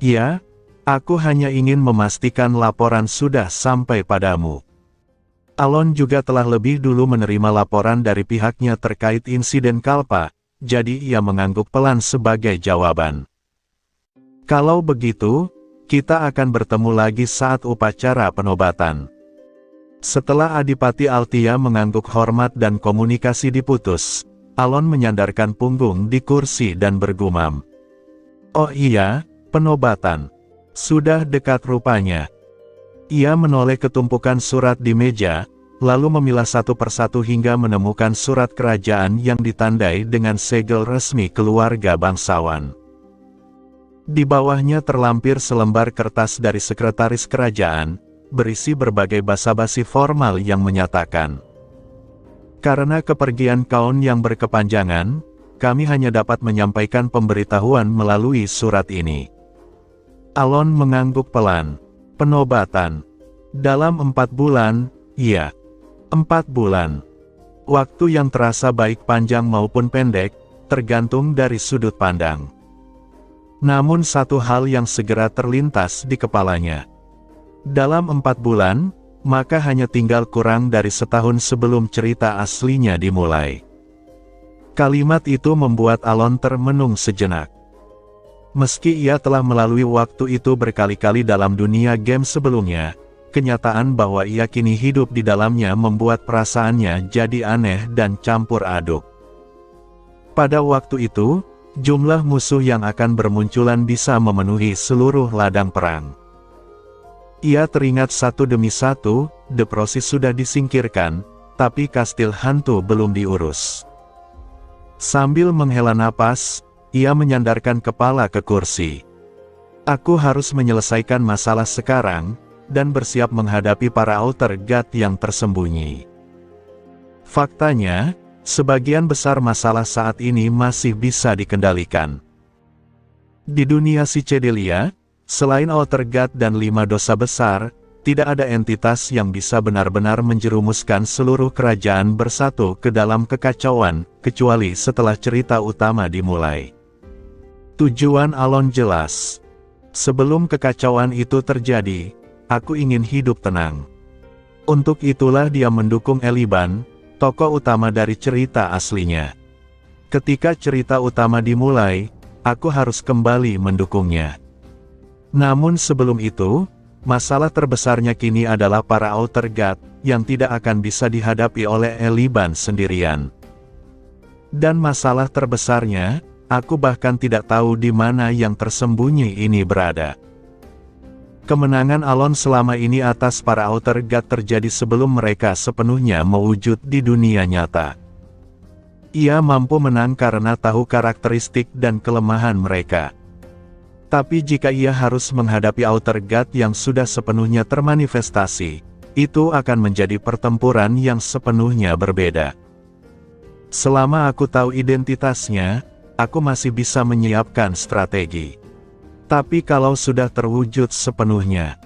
Ya, aku hanya ingin memastikan laporan sudah sampai padamu. Alon juga telah lebih dulu menerima laporan dari pihaknya terkait insiden Kalpa, jadi ia mengangguk pelan sebagai jawaban. Kalau begitu, kita akan bertemu lagi saat upacara penobatan. Setelah Adipati Altia mengangguk hormat dan komunikasi diputus, Alon menyandarkan punggung di kursi dan bergumam. Oh iya, penobatan. Sudah dekat rupanya. Ia menoleh ke tumpukan surat di meja, lalu memilah satu persatu hingga menemukan surat kerajaan yang ditandai dengan segel resmi keluarga bangsawan. Di bawahnya terlampir selembar kertas dari sekretaris kerajaan, berisi berbagai basa-basi formal yang menyatakan, karena kepergian kaun yang berkepanjangan, kami hanya dapat menyampaikan pemberitahuan melalui surat ini. Alon mengangguk pelan. Penobatan. Dalam 4 bulan, iya. 4 bulan. Waktu yang terasa baik panjang maupun pendek, tergantung dari sudut pandang. Namun satu hal yang segera terlintas di kepalanya. Dalam 4 bulan, maka hanya tinggal kurang dari setahun sebelum cerita aslinya dimulai. Kalimat itu membuat Alon termenung sejenak. Meski ia telah melalui waktu itu berkali-kali dalam dunia game sebelumnya, kenyataan bahwa ia kini hidup di dalamnya membuat perasaannya jadi aneh dan campur aduk. Pada waktu itu, jumlah musuh yang akan bermunculan bisa memenuhi seluruh ladang perang. Ia teringat satu demi satu, The Proses sudah disingkirkan, tapi kastil hantu belum diurus. Sambil menghela napas, ia menyandarkan kepala ke kursi. Aku harus menyelesaikan masalah sekarang, dan bersiap menghadapi para alter god yang tersembunyi. Faktanya, sebagian besar masalah saat ini masih bisa dikendalikan. Di dunia Psychedelia, selain alter god dan 5 dosa besar, tidak ada entitas yang bisa benar-benar menjerumuskan seluruh kerajaan bersatu ke dalam kekacauan, kecuali setelah cerita utama dimulai. Tujuan Alon jelas. Sebelum kekacauan itu terjadi, aku ingin hidup tenang. Untuk itulah dia mendukung Eliban, tokoh utama dari cerita aslinya. Ketika cerita utama dimulai, aku harus kembali mendukungnya. Namun sebelum itu, masalah terbesarnya kini adalah para alter god, yang tidak akan bisa dihadapi oleh Eliban sendirian. Dan masalah terbesarnya, aku bahkan tidak tahu di mana yang tersembunyi ini berada. Kemenangan Alon selama ini atas para Outer God terjadi sebelum mereka sepenuhnya mewujud di dunia nyata. Ia mampu menang karena tahu karakteristik dan kelemahan mereka. Tapi jika ia harus menghadapi Outer God yang sudah sepenuhnya termanifestasi, itu akan menjadi pertempuran yang sepenuhnya berbeda. Selama aku tahu identitasnya, aku masih bisa menyiapkan strategi. Tapi kalau sudah terwujud sepenuhnya,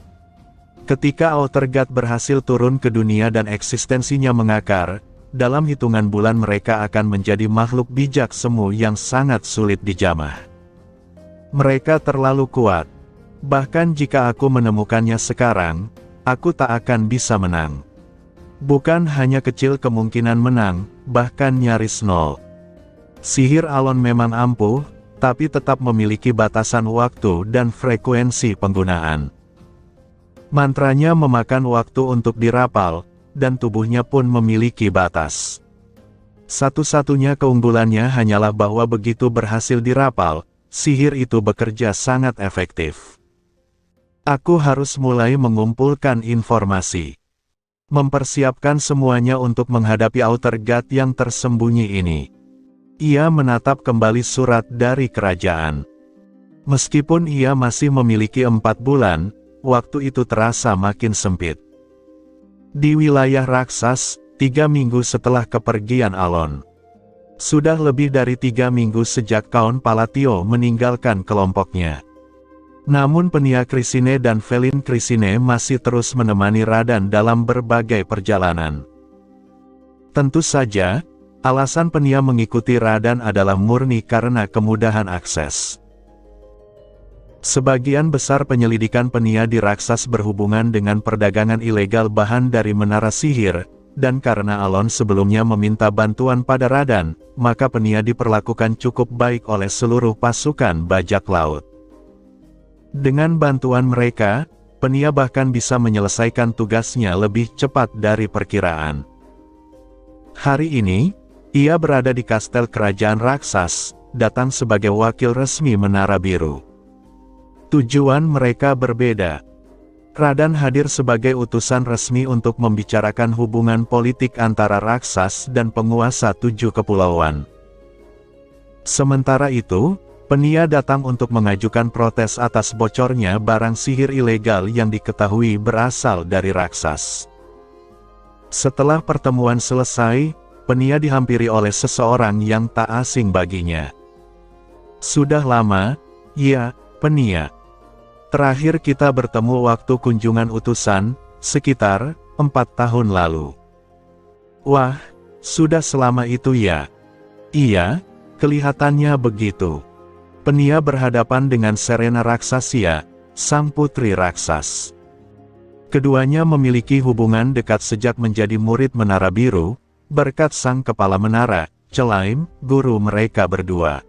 ketika Outer God berhasil turun ke dunia dan eksistensinya mengakar, dalam hitungan bulan mereka akan menjadi makhluk bijak semu yang sangat sulit dijamah. Mereka terlalu kuat. Bahkan jika aku menemukannya sekarang, aku tak akan bisa menang. Bukan hanya kecil kemungkinan menang, bahkan nyaris nol. Sihir Alon memang ampuh, tapi tetap memiliki batasan waktu dan frekuensi penggunaan. Mantranya memakan waktu untuk dirapal, dan tubuhnya pun memiliki batas. Satu-satunya keunggulannya hanyalah bahwa begitu berhasil dirapal, sihir itu bekerja sangat efektif. Aku harus mulai mengumpulkan informasi. Mempersiapkan semuanya untuk menghadapi Outer God yang tersembunyi ini. Ia menatap kembali surat dari kerajaan. Meskipun ia masih memiliki 4 bulan, waktu itu terasa makin sempit. Di wilayah raksas, 3 minggu setelah kepergian Alon. Sudah lebih dari 3 minggu sejak Count Palatio meninggalkan kelompoknya. Namun Penia Crisine dan Felin Crisine masih terus menemani Radan dalam berbagai perjalanan. Tentu saja, alasan Penia mengikuti Radan adalah murni karena kemudahan akses. Sebagian besar penyelidikan Penia di Raksas berhubungan dengan perdagangan ilegal bahan dari menara sihir, dan karena Alon sebelumnya meminta bantuan pada Radan, maka Penia diperlakukan cukup baik oleh seluruh pasukan bajak laut. Dengan bantuan mereka, Penia bahkan bisa menyelesaikan tugasnya lebih cepat dari perkiraan. Hari ini, ia berada di kastel kerajaan raksas, datang sebagai wakil resmi Menara Biru. Tujuan mereka berbeda. Radan hadir sebagai utusan resmi untuk membicarakan hubungan politik antara raksas dan penguasa 7 kepulauan. Sementara itu, Penia datang untuk mengajukan protes atas bocornya barang sihir ilegal yang diketahui berasal dari raksas. Setelah pertemuan selesai, Penia dihampiri oleh seseorang yang tak asing baginya. Sudah lama, ya, Penia. Terakhir kita bertemu waktu kunjungan utusan, sekitar 4 tahun lalu. Wah, sudah selama itu ya? Iya, kelihatannya begitu. Penia berhadapan dengan Serena Raksasia, sang putri raksas. Keduanya memiliki hubungan dekat sejak menjadi murid Menara Biru, berkat sang kepala menara, Celaim, guru mereka berdua.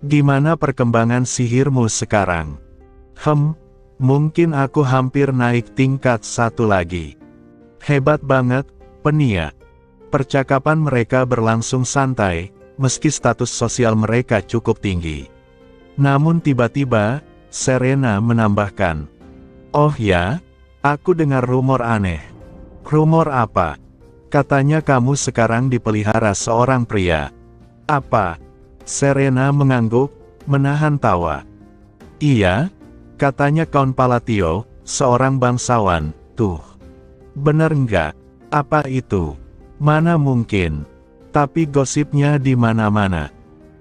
Gimana perkembangan sihirmu sekarang? Mungkin aku hampir naik tingkat 1 lagi. Hebat banget, Penia. Percakapan mereka berlangsung santai, meski status sosial mereka cukup tinggi. Namun tiba-tiba, Serena menambahkan, "Oh ya, aku dengar rumor aneh." "Rumor apa?" "Katanya kamu sekarang dipelihara seorang pria." "Apa?" Serena mengangguk, menahan tawa. "Iya, katanya Count Palatio, seorang bangsawan, tuh." "Bener nggak?" "Apa itu?" "Mana mungkin. Tapi gosipnya di mana-mana.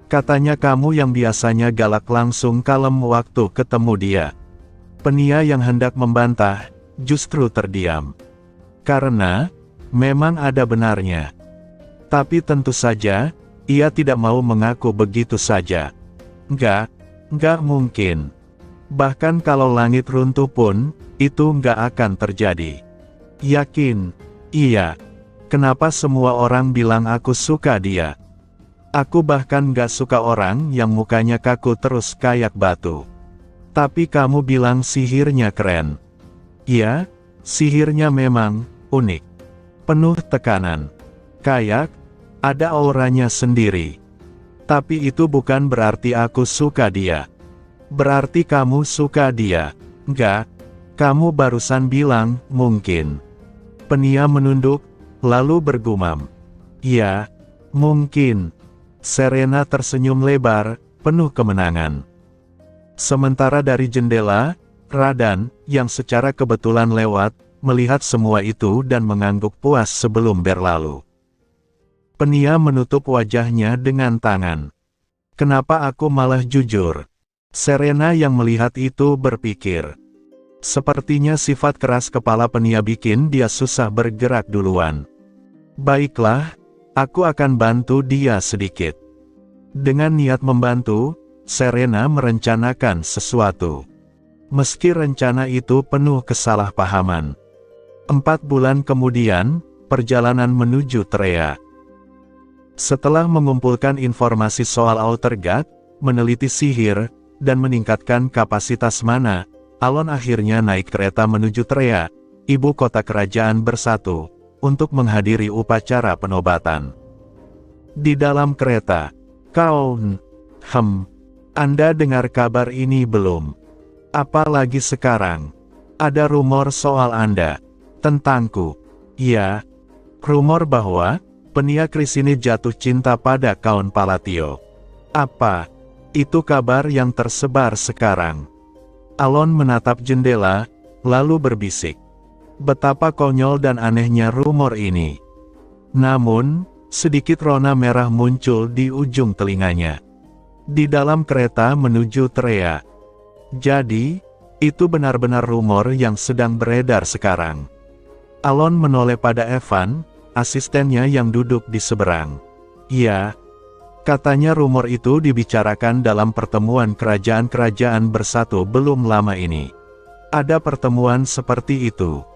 Katanya kamu yang biasanya galak langsung kalem waktu ketemu dia." Penia yang hendak membantah, justru terdiam. Karena, memang ada benarnya. Tapi tentu saja, ia tidak mau mengaku begitu saja. Nggak mungkin. Bahkan kalau langit runtuh pun, itu nggak akan terjadi." "Yakin?" "Iya. Kenapa semua orang bilang aku suka dia? Aku bahkan nggak suka orang yang mukanya kaku terus kayak batu. Tapi kamu bilang sihirnya keren." "Ya, sihirnya memang unik. Penuh tekanan. Kayak ada auranya sendiri. Tapi itu bukan berarti aku suka dia." "Berarti kamu suka dia?" Kamu barusan bilang, mungkin. Penia menunduk, lalu bergumam. Ya, mungkin. Serena tersenyum lebar, penuh kemenangan. Sementara dari jendela, Radan, yang secara kebetulan lewat, melihat semua itu dan mengangguk puas sebelum berlalu. Penia menutup wajahnya dengan tangan. Kenapa aku malah jujur? Serena yang melihat itu berpikir. Sepertinya sifat keras kepala Penia bikin dia susah bergerak duluan. Baiklah, aku akan bantu dia sedikit. Dengan niat membantu, Serena merencanakan sesuatu. Meski rencana itu penuh kesalahpahaman. 4 bulan kemudian, perjalanan menuju Trea. Setelah mengumpulkan informasi soal Outergate, meneliti sihir, dan meningkatkan kapasitas mana, Alon akhirnya naik kereta menuju Trea, ibu kota kerajaan bersatu, untuk menghadiri upacara penobatan. Di dalam kereta, Anda dengar kabar ini belum? Apalagi sekarang, ada rumor soal Anda, tentangku. Ya, rumor bahwa Penia Crisine jatuh cinta pada Count Palatio. Apa? Itu kabar yang tersebar sekarang. Alon menatap jendela, lalu berbisik. Betapa konyol dan anehnya rumor ini. Namun, sedikit rona merah muncul di ujung telinganya. Di dalam kereta menuju Trea. Jadi, itu benar-benar rumor yang sedang beredar sekarang. Alon menoleh pada Evan, asistennya yang duduk di seberang. Ya, katanya rumor itu dibicarakan dalam pertemuan kerajaan-kerajaan bersatu belum lama ini. Ada pertemuan seperti itu.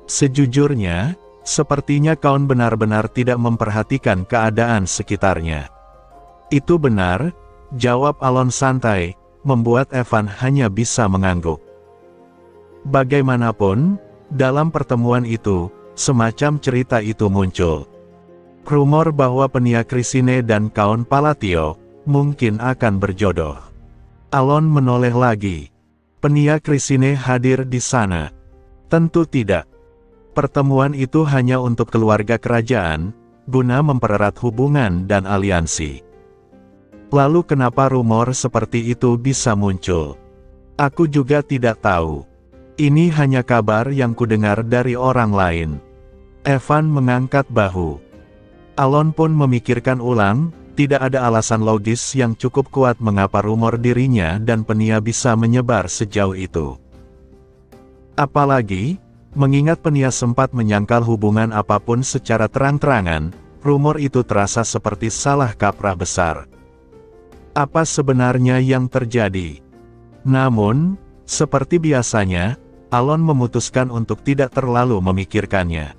Sejujurnya, sepertinya Count benar-benar tidak memperhatikan keadaan sekitarnya. Itu benar, jawab Alon santai, membuat Evan hanya bisa mengangguk. Bagaimanapun, dalam pertemuan itu, semacam cerita itu muncul. Rumor bahwa Penia Crisine dan Count Palatio mungkin akan berjodoh. Alon menoleh lagi. Penia Crisine hadir di sana? Tentu tidak. Pertemuan itu hanya untuk keluarga kerajaan, guna mempererat hubungan dan aliansi. Lalu kenapa rumor seperti itu bisa muncul? Aku juga tidak tahu. Ini hanya kabar yang kudengar dari orang lain. Evan mengangkat bahu. Alon pun memikirkan ulang, tidak ada alasan logis yang cukup kuat mengapa rumor dirinya dan Penia bisa menyebar sejauh itu. Apalagi, mengingat Penia sempat menyangkal hubungan apapun secara terang-terangan, rumor itu terasa seperti salah kaprah besar. Apa sebenarnya yang terjadi? Namun, seperti biasanya, Alon memutuskan untuk tidak terlalu memikirkannya.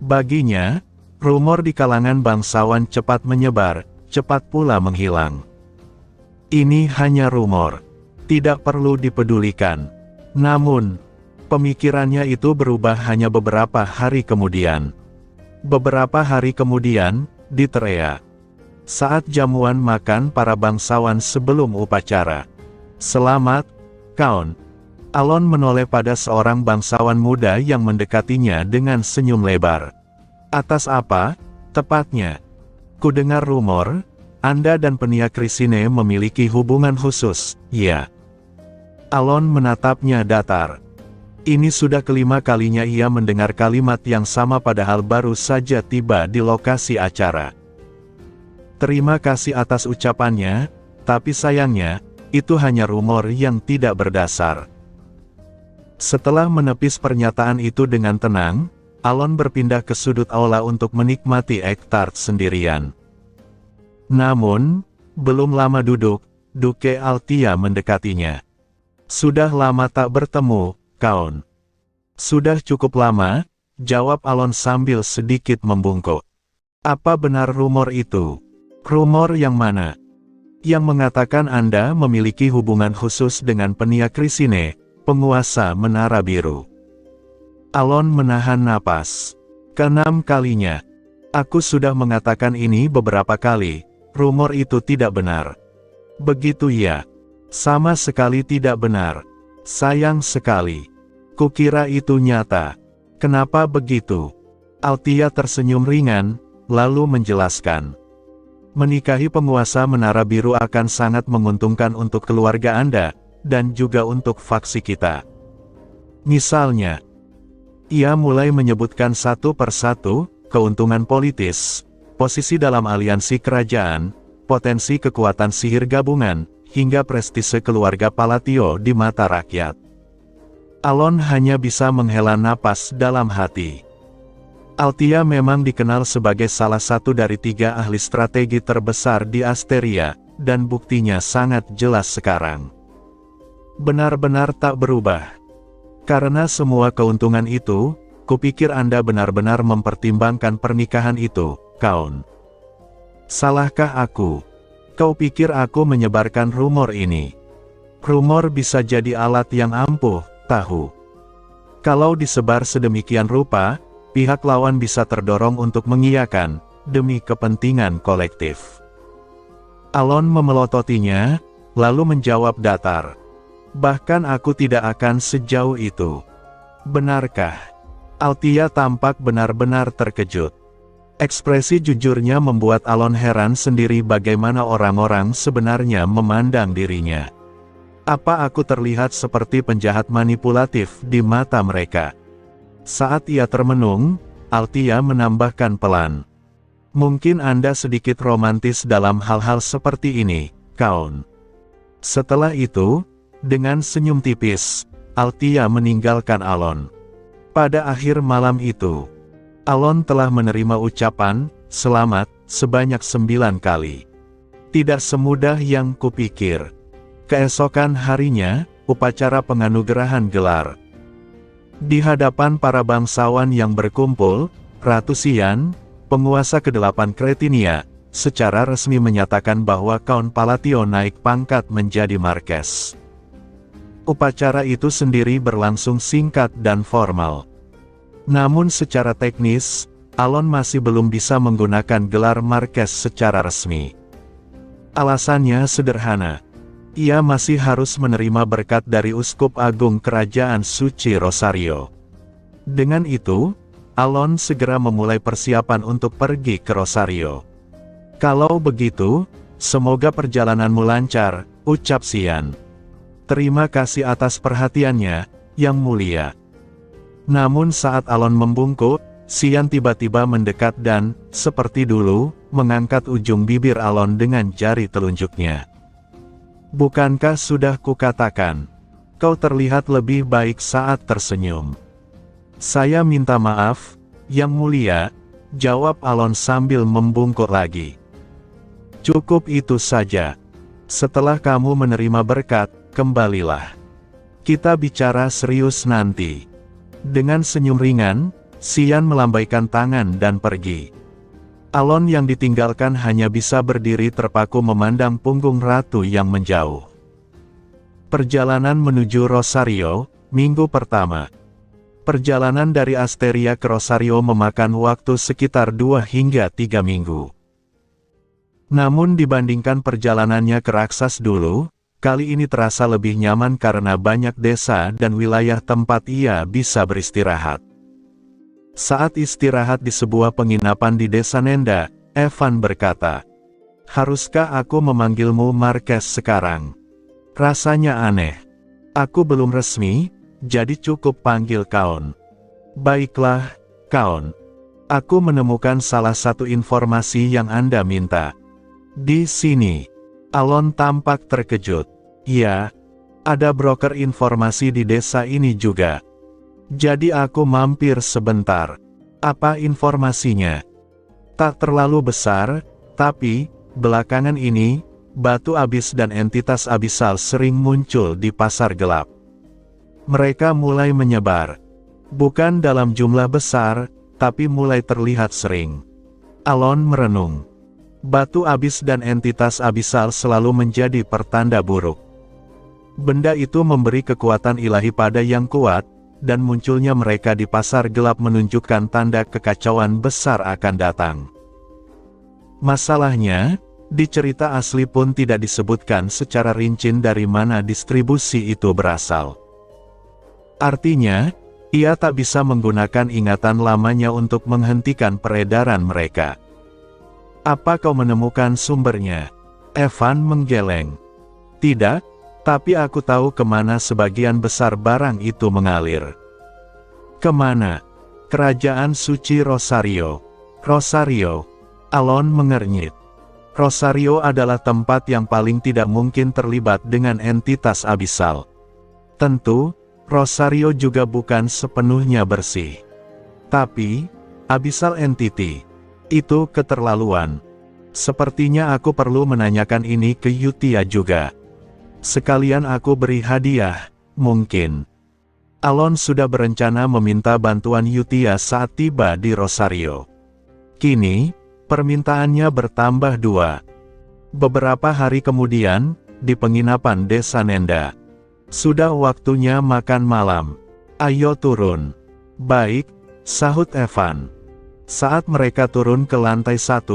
Baginya, rumor di kalangan bangsawan cepat menyebar, cepat pula menghilang. Ini hanya rumor, tidak perlu dipedulikan. Namun, pemikirannya itu berubah hanya beberapa hari kemudian. Beberapa hari kemudian, di Trea. Saat jamuan makan para bangsawan sebelum upacara. Selamat, Count. Alon menoleh pada seorang bangsawan muda yang mendekatinya dengan senyum lebar. Atas apa, tepatnya? Kudengar rumor, Anda dan Penia Crisine memiliki hubungan khusus, ya? Alon menatapnya datar. Ini sudah kelima kalinya ia mendengar kalimat yang sama padahal baru saja tiba di lokasi acara. Terima kasih atas ucapannya, tapi sayangnya, itu hanya rumor yang tidak berdasar. Setelah menepis pernyataan itu dengan tenang, Alon berpindah ke sudut aula untuk menikmati egg tart sendirian. Namun, belum lama duduk, Duke Altia mendekatinya. Sudah lama tak bertemu, Count. Sudah cukup lama, jawab Alon sambil sedikit membungkuk. Apa benar rumor itu? Rumor yang mana? Yang mengatakan Anda memiliki hubungan khusus dengan Penia Crisine, penguasa Menara Biru. Alon menahan napas. Keenam kalinya. Aku sudah mengatakan ini beberapa kali, rumor itu tidak benar. Begitu ya? Sama sekali tidak benar. Sayang sekali. Kukira itu nyata. Kenapa begitu? Althea tersenyum ringan, lalu menjelaskan. Menikahi penguasa Menara Biru akan sangat menguntungkan untuk keluarga Anda, dan juga untuk faksi kita. Misalnya, ia mulai menyebutkan satu persatu, keuntungan politis, posisi dalam aliansi kerajaan, potensi kekuatan sihir gabungan, hingga prestise keluarga Palatio di mata rakyat. Alon hanya bisa menghela napas dalam hati. Althea memang dikenal sebagai salah satu dari 3 ahli strategi terbesar di Asteria, dan buktinya sangat jelas sekarang. Benar-benar tak berubah. Karena semua keuntungan itu, kupikir Anda benar-benar mempertimbangkan pernikahan itu, Kaun. Salahkah aku? Kau pikir aku menyebarkan rumor ini? Rumor bisa jadi alat yang ampuh, tahu. Kalau disebar sedemikian rupa, pihak lawan bisa terdorong untuk mengiyakan, demi kepentingan kolektif. Alon memelototinya, lalu menjawab datar. Bahkan aku tidak akan sejauh itu. Benarkah? Althea tampak benar-benar terkejut. Ekspresi jujurnya membuat Alon heran sendiri bagaimana orang-orang sebenarnya memandang dirinya. Apa aku terlihat seperti penjahat manipulatif di mata mereka? Saat ia termenung, Althea menambahkan pelan. Mungkin Anda sedikit romantis dalam hal-hal seperti ini, Kaun. Setelah itu, dengan senyum tipis, Althea meninggalkan Alon. Pada akhir malam itu, Alon telah menerima ucapan selamat sebanyak 9 kali. Tidak semudah yang kupikir. Keesokan harinya, upacara penganugerahan gelar. Di hadapan para bangsawan yang berkumpul, Ratu Xian, penguasa ke-8 Kretinia, secara resmi menyatakan bahwa Count Palatio naik pangkat menjadi Marques. Upacara itu sendiri berlangsung singkat dan formal. Namun secara teknis, Alon masih belum bisa menggunakan gelar Marques secara resmi. Alasannya sederhana. Ia masih harus menerima berkat dari Uskup Agung Kerajaan Suci Rosario. Dengan itu, Alon segera memulai persiapan untuk pergi ke Rosario. Kalau begitu, semoga perjalananmu lancar, ucap Xian. Terima kasih atas perhatiannya, Yang Mulia. Namun saat Alon membungkuk, Xian tiba-tiba mendekat dan, seperti dulu, mengangkat ujung bibir Alon dengan jari telunjuknya. Bukankah sudah kukatakan, kau terlihat lebih baik saat tersenyum. Saya minta maaf, Yang Mulia, jawab Alon sambil membungkuk lagi. Cukup itu saja. Setelah kamu menerima berkat, kembalilah. Kita bicara serius nanti. Dengan senyum ringan, Xian melambaikan tangan dan pergi. Alon yang ditinggalkan hanya bisa berdiri terpaku memandang punggung ratu yang menjauh. Perjalanan menuju Rosario, minggu pertama. Perjalanan dari Asteria ke Rosario memakan waktu sekitar 2 hingga 3 minggu. Namun dibandingkan perjalanannya ke Raksas dulu, kali ini terasa lebih nyaman karena banyak desa dan wilayah tempat ia bisa beristirahat. Saat istirahat di sebuah penginapan di desa Nenda, Evan berkata, "Haruskah aku memanggilmu Marques sekarang? Rasanya aneh. Aku belum resmi, jadi cukup panggil Kaun." "Baiklah, Kaun. Aku menemukan salah satu informasi yang Anda minta." Di sini, Alon tampak terkejut. "Ya, ada broker informasi di desa ini juga. Jadi aku mampir sebentar." "Apa informasinya?" "Tak terlalu besar, tapi, belakangan ini, batu abis dan entitas abisal sering muncul di pasar gelap. Mereka mulai menyebar. Bukan dalam jumlah besar, tapi mulai terlihat sering." Alon merenung. Batu abis dan entitas abisal selalu menjadi pertanda buruk. Benda itu memberi kekuatan ilahi pada yang kuat, dan munculnya mereka di pasar gelap menunjukkan tanda kekacauan besar akan datang. Masalahnya, di cerita asli pun tidak disebutkan secara rinci dari mana distribusi itu berasal. Artinya, ia tak bisa menggunakan ingatan lamanya untuk menghentikan peredaran mereka. Apa kau menemukan sumbernya? Evan menggeleng. Tidak, tapi aku tahu kemana sebagian besar barang itu mengalir. Kemana? Kerajaan Suci Rosario. Rosario. Alon mengernyit. Rosario adalah tempat yang paling tidak mungkin terlibat dengan entitas abisal. Tentu, Rosario juga bukan sepenuhnya bersih. Tapi, abyssal entity, itu keterlaluan. Sepertinya aku perlu menanyakan ini ke Yutia juga. Sekalian aku beri hadiah, mungkin. Alon sudah berencana meminta bantuan Yutia saat tiba di Rosario. Kini, permintaannya bertambah 2. Beberapa hari kemudian, di penginapan Desa Nenda. Sudah waktunya makan malam. Ayo turun. Baik, sahut Evan. Saat mereka turun ke lantai 1,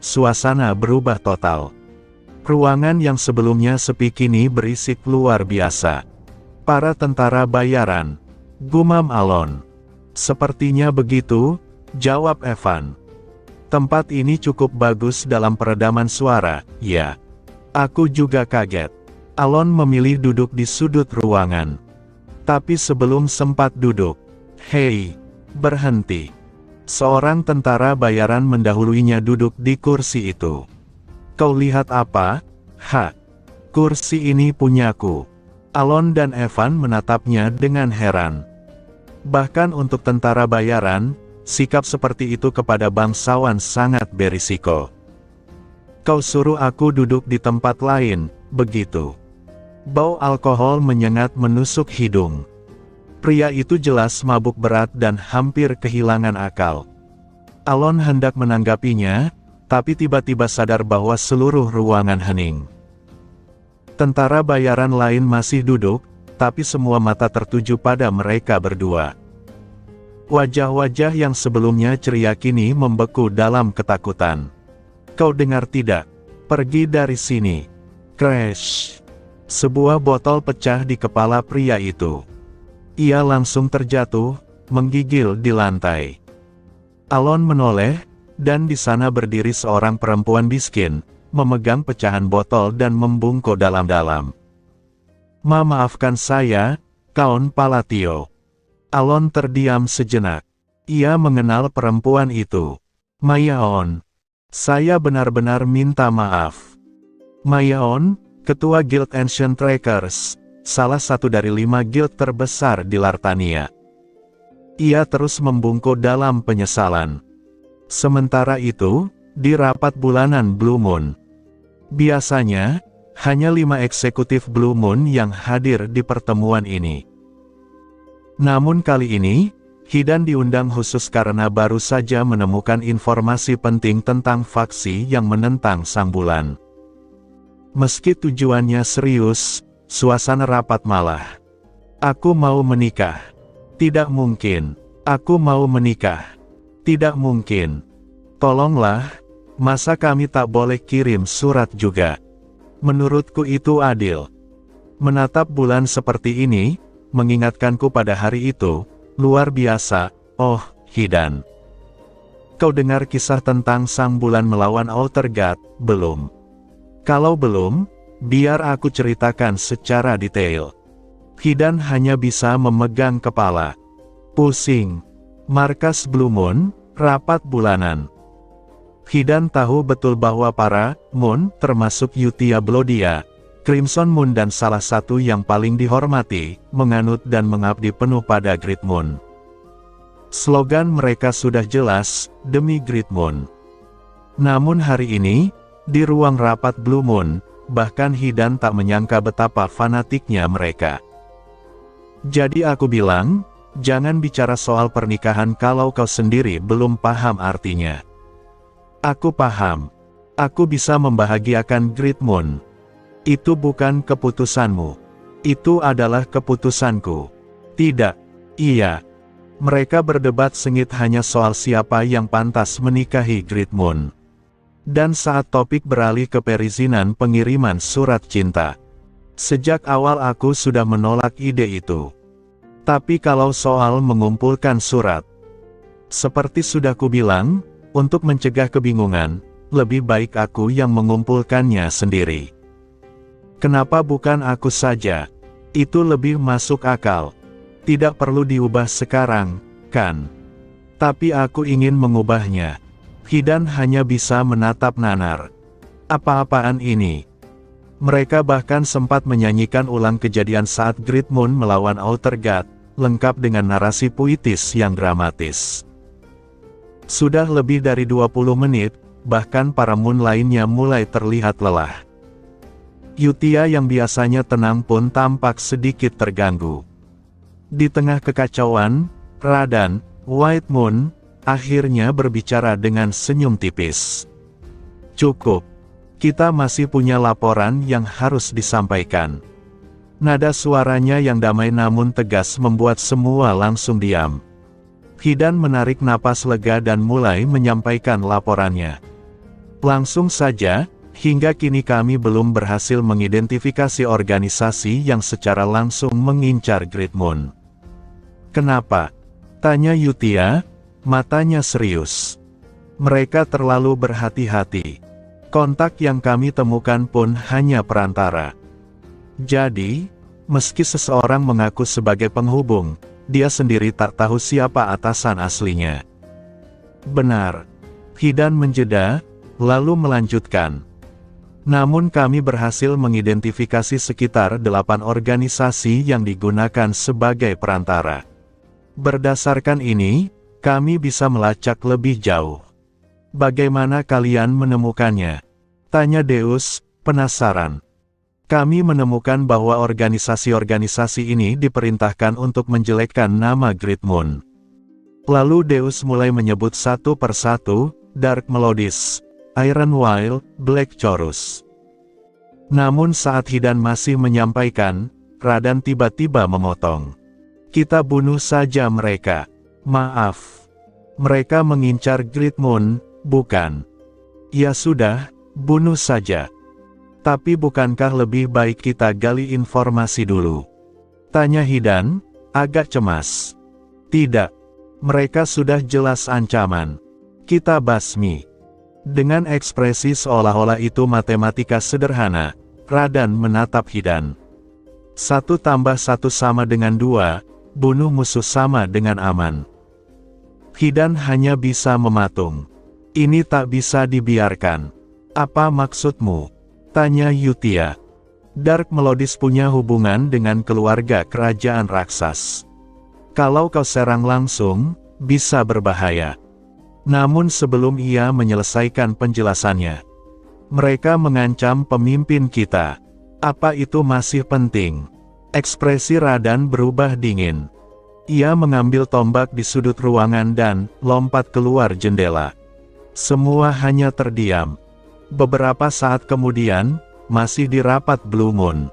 suasana berubah total. Ruangan yang sebelumnya sepi kini berisik luar biasa. Para tentara bayaran. Gumam Alon. Sepertinya begitu, jawab Evan. Tempat ini cukup bagus dalam peredaman suara, ya. Aku juga kaget. Alon memilih duduk di sudut ruangan. Tapi sebelum sempat duduk, hei, berhenti. Seorang tentara bayaran mendahuluinya duduk di kursi itu. Kau lihat apa? Kursi ini punyaku. Alon dan Evan menatapnya dengan heran. Bahkan untuk tentara bayaran, sikap seperti itu kepada bangsawan sangat berisiko. Kau suruh aku duduk di tempat lain, begitu. Bau alkohol menyengat menusuk hidung. Pria itu jelas mabuk berat dan hampir kehilangan akal. Alon hendak menanggapinya, tapi tiba-tiba sadar bahwa seluruh ruangan hening. Tentara bayaran lain masih duduk, tapi semua mata tertuju pada mereka berdua. Wajah-wajah yang sebelumnya ceria kini membeku dalam ketakutan. Kau dengar tidak? Pergi dari sini. Crash. Sebuah botol pecah di kepala pria itu. Ia langsung terjatuh, menggigil di lantai. Alon menoleh, dan di sana berdiri seorang perempuan miskin, memegang pecahan botol dan membungkuk dalam-dalam. Maafkan saya, Kaun Palatio. Alon terdiam sejenak. Ia mengenal perempuan itu. Mayaon. Saya benar-benar minta maaf. Mayaon, Ketua Guild Ancient Trackers, salah satu dari 5 guild terbesar di Lartania. Ia terus membungkuk dalam penyesalan. Sementara itu, di rapat bulanan Blue Moon, biasanya, hanya 5 eksekutif Blue Moon yang hadir di pertemuan ini. Namun kali ini, Hidan diundang khusus karena baru saja menemukan informasi penting tentang faksi yang menentang Sang Bulan. Meski tujuannya serius, suasana rapat malah. Aku mau menikah. Tidak mungkin. Aku mau menikah. Tidak mungkin. Tolonglah, masa kami tak boleh kirim surat juga? Menurutku itu adil. Menatap bulan seperti ini, mengingatkanku pada hari itu, luar biasa, oh, Hidan. Kau dengar kisah tentang Sang Bulan melawan Alter God, belum? Kalau belum, biar aku ceritakan secara detail. Hidan hanya bisa memegang kepala. Pusing. Markas Blue Moon, rapat bulanan. Hidan tahu betul bahwa para Moon, termasuk Yutia Blodia, Crimson Moon dan salah satu yang paling dihormati, menganut dan mengabdi penuh pada Great Moon. Slogan mereka sudah jelas, demi Great Moon. Namun hari ini, di ruang rapat Blue Moon, bahkan Hidan tak menyangka betapa fanatiknya mereka. Jadi aku bilang, jangan bicara soal pernikahan kalau kau sendiri belum paham artinya. Aku paham. Aku bisa membahagiakan Great Moon. Itu bukan keputusanmu. Itu adalah keputusanku. Tidak. Iya. Mereka berdebat sengit hanya soal siapa yang pantas menikahi Great Moon. Dan saat topik beralih ke perizinan pengiriman surat cinta. Sejak awal aku sudah menolak ide itu. Tapi kalau soal mengumpulkan surat, seperti sudah kubilang, untuk mencegah kebingungan, lebih baik aku yang mengumpulkannya sendiri. Kenapa bukan aku saja? Itu lebih masuk akal. Tidak perlu diubah sekarang, kan? Tapi aku ingin mengubahnya. Hidan hanya bisa menatap nanar. Apa-apaan ini? Mereka bahkan sempat menyanyikan ulang kejadian saat Great Moon melawan Outer God, lengkap dengan narasi puitis yang dramatis. Sudah lebih dari 20 menit, bahkan para Moon lainnya mulai terlihat lelah. Yutia yang biasanya tenang pun tampak sedikit terganggu. Di tengah kekacauan, Radan, White Moon, akhirnya berbicara dengan senyum tipis. Cukup. Kita masih punya laporan yang harus disampaikan. Nada suaranya yang damai namun tegas membuat semua langsung diam. Hidan menarik napas lega dan mulai menyampaikan laporannya. Langsung saja, hingga kini kami belum berhasil mengidentifikasi organisasi yang secara langsung mengincar Great Moon. Kenapa? Tanya Yutia, matanya serius. Mereka terlalu berhati-hati. Kontak yang kami temukan pun hanya perantara. Jadi, meski seseorang mengaku sebagai penghubung, dia sendiri tak tahu siapa atasan aslinya. Benar. Hidan menjeda, lalu melanjutkan. Namun kami berhasil mengidentifikasi sekitar 8 organisasi yang digunakan sebagai perantara. Berdasarkan ini, kami bisa melacak lebih jauh. Bagaimana kalian menemukannya? Tanya Deus, penasaran. Kami menemukan bahwa organisasi-organisasi ini diperintahkan untuk menjelekkan nama Great Moon. Lalu Deus mulai menyebut satu persatu, Dark Melodies, Iron Wild, Black Chorus. Namun saat Hidan masih menyampaikan, Radan tiba-tiba memotong. Kita bunuh saja mereka. Maaf. Mereka mengincar Great Moon, bukan? Ya sudah, bunuh saja. Tapi bukankah lebih baik kita gali informasi dulu? Tanya Hidan, agak cemas. Tidak. Mereka sudah jelas ancaman. Kita basmi. Dengan ekspresi seolah-olah itu matematika sederhana, Radan menatap Hidan. 1 tambah 1 sama dengan 2, bunuh musuh sama dengan aman. Hidan hanya bisa mematung. Ini tak bisa dibiarkan. Apa maksudmu? Tanya Yutia. Dark Melodies punya hubungan dengan keluarga kerajaan raksas. Kalau kau serang langsung, bisa berbahaya. Namun sebelum ia menyelesaikan penjelasannya, mereka mengancam pemimpin kita. Apa itu masih penting? Ekspresi Radan berubah dingin. Ia mengambil tombak di sudut ruangan dan lompat keluar jendela. Semua hanya terdiam. Beberapa saat kemudian, masih di rapat Blue Moon.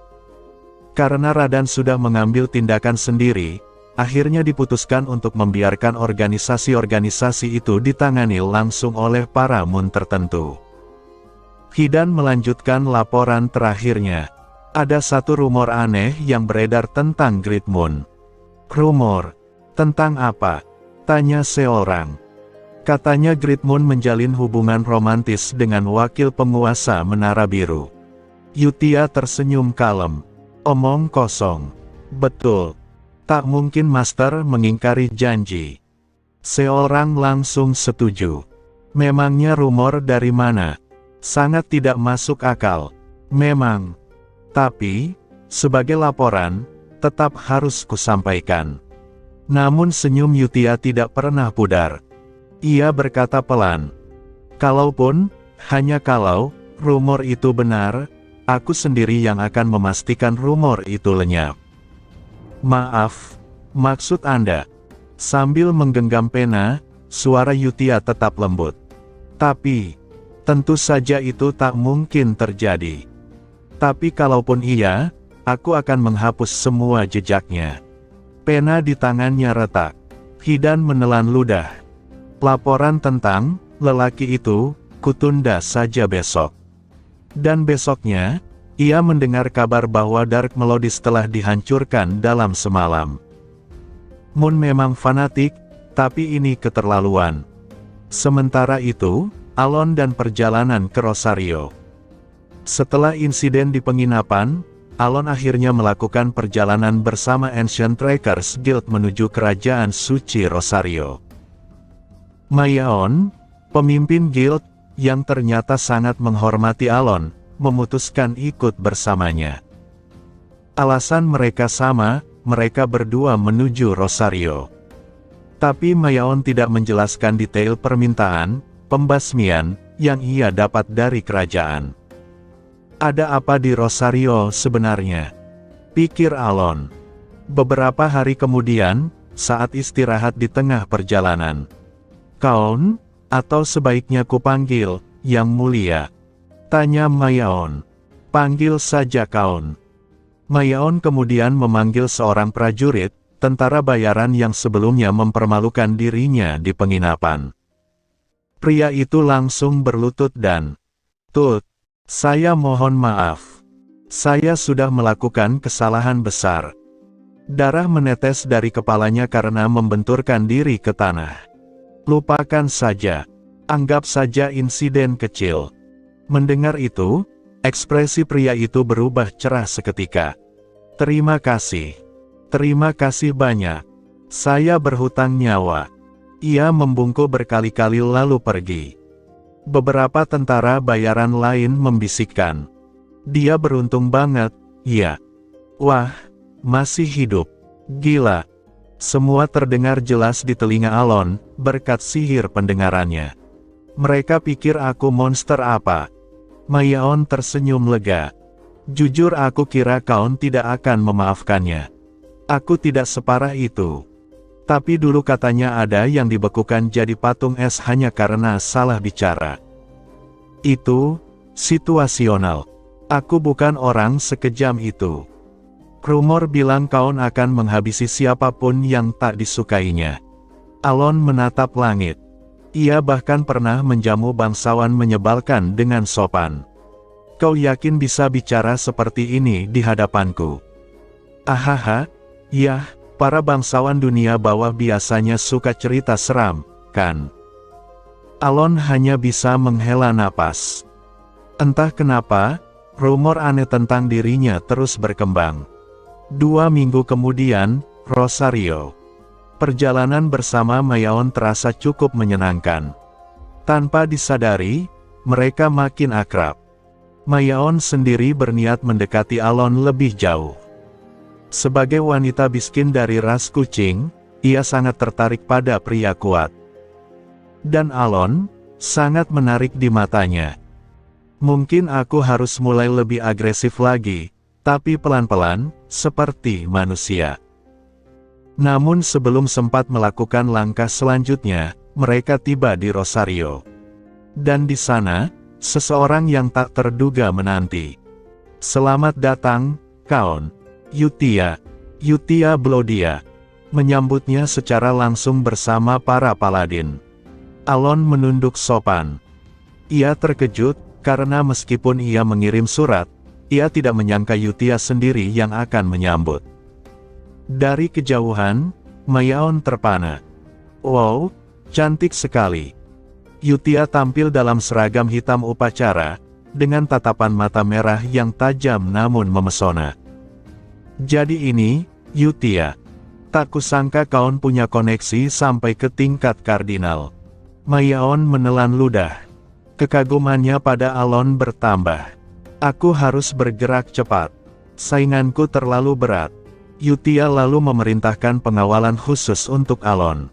Karena Radan sudah mengambil tindakan sendiri, akhirnya diputuskan untuk membiarkan organisasi-organisasi itu ditangani langsung oleh para Moon tertentu. Hidan melanjutkan laporan terakhirnya. Ada satu rumor aneh yang beredar tentang Great Moon. Rumor? Tentang apa? Tanya seorang. Katanya Great Moon menjalin hubungan romantis dengan wakil penguasa Menara Biru. Yutia tersenyum kalem. Omong kosong. Betul. Tak mungkin Master mengingkari janji. Seorang langsung setuju. Memangnya rumor dari mana? Sangat tidak masuk akal. Memang. Tapi, sebagai laporan, tetap harus kusampaikan. Namun senyum Yutia tidak pernah pudar. Ia berkata pelan. Kalaupun, hanya kalau, rumor itu benar, aku sendiri yang akan memastikan rumor itu lenyap. Maaf, maksud Anda? Sambil menggenggam pena, suara Yutia tetap lembut. Tapi, tentu saja itu tak mungkin terjadi. Tapi kalaupun iya, aku akan menghapus semua jejaknya. Pena di tangannya retak. Hidan menelan ludah. Laporan tentang lelaki itu, kutunda saja besok. Dan besoknya, ia mendengar kabar bahwa Dark Melodies telah dihancurkan dalam semalam. Moon memang fanatik, tapi ini keterlaluan. Sementara itu, Alon dan perjalanan ke Rosario. Setelah insiden di penginapan, Alon akhirnya melakukan perjalanan bersama Ancient Trackers Guild menuju kerajaan suci Rosario. Mayaon, pemimpin guild, yang ternyata sangat menghormati Alon, memutuskan ikut bersamanya. Alasan mereka sama, mereka berdua menuju Rosario. Tapi Mayaon tidak menjelaskan detail permintaan pembasmian yang ia dapat dari kerajaan. Ada apa di Rosario sebenarnya? Pikir Alon. Beberapa hari kemudian, saat istirahat di tengah perjalanan. Kaun, atau sebaiknya kupanggil, Yang Mulia? Tanya Mayaon. Panggil saja Kaun. Mayaon kemudian memanggil seorang prajurit, tentara bayaran yang sebelumnya mempermalukan dirinya di penginapan. Pria itu langsung berlutut dan, "Tut, saya mohon maaf. Saya sudah melakukan kesalahan besar." Darah menetes dari kepalanya karena membenturkan diri ke tanah. "Lupakan saja. Anggap saja insiden kecil." Mendengar itu, ekspresi pria itu berubah cerah seketika. "Terima kasih. Terima kasih banyak. Saya berhutang nyawa." Ia membungkuk berkali-kali lalu pergi. Beberapa tentara bayaran lain membisikkan, "Dia beruntung banget, ya. Wah, masih hidup. Gila." Semua terdengar jelas di telinga Alon, berkat sihir pendengarannya. "Mereka pikir aku monster apa?" Mayaon tersenyum lega. "Jujur aku kira Kaun tidak akan memaafkannya. Aku tidak separah itu. Tapi dulu katanya ada yang dibekukan jadi patung es hanya karena salah bicara. Itu situasional. Aku bukan orang sekejam itu. Rumor bilang Kaun akan menghabisi siapapun yang tak disukainya." Alon menatap langit. Ia bahkan pernah menjamu bangsawan menyebalkan dengan sopan. "Kau yakin bisa bicara seperti ini di hadapanku?" "Ahaha, yah, para bangsawan dunia bawah biasanya suka cerita seram, kan?" Alon hanya bisa menghela napas. Entah kenapa, rumor aneh tentang dirinya terus berkembang. 2 minggu kemudian, Rosario. Perjalanan bersama Mayaon terasa cukup menyenangkan. Tanpa disadari, mereka makin akrab. Mayaon sendiri berniat mendekati Alon lebih jauh. Sebagai wanita miskin dari ras kucing, ia sangat tertarik pada pria kuat. Dan Alon, sangat menarik di matanya. "Mungkin aku harus mulai lebih agresif lagi, tapi pelan-pelan, seperti manusia." Namun sebelum sempat melakukan langkah selanjutnya, mereka tiba di Rosario. Dan di sana, seseorang yang tak terduga menanti. "Selamat datang, Kaun." Yutia Blodia menyambutnya secara langsung bersama para paladin. Alon menunduk sopan. Ia terkejut, karena meskipun ia mengirim surat, ia tidak menyangka Yutia sendiri yang akan menyambut. Dari kejauhan, Mayaon terpana. "Wow, cantik sekali." Yutia tampil dalam seragam hitam upacara, dengan tatapan mata merah yang tajam namun memesona. "Jadi ini, Yutia. Tak kusangka Kaun punya koneksi sampai ke tingkat kardinal." Mayaon menelan ludah. Kekagumannya pada Alon bertambah. "Aku harus bergerak cepat. Sainganku terlalu berat." Yutia lalu memerintahkan pengawalan khusus untuk Alon.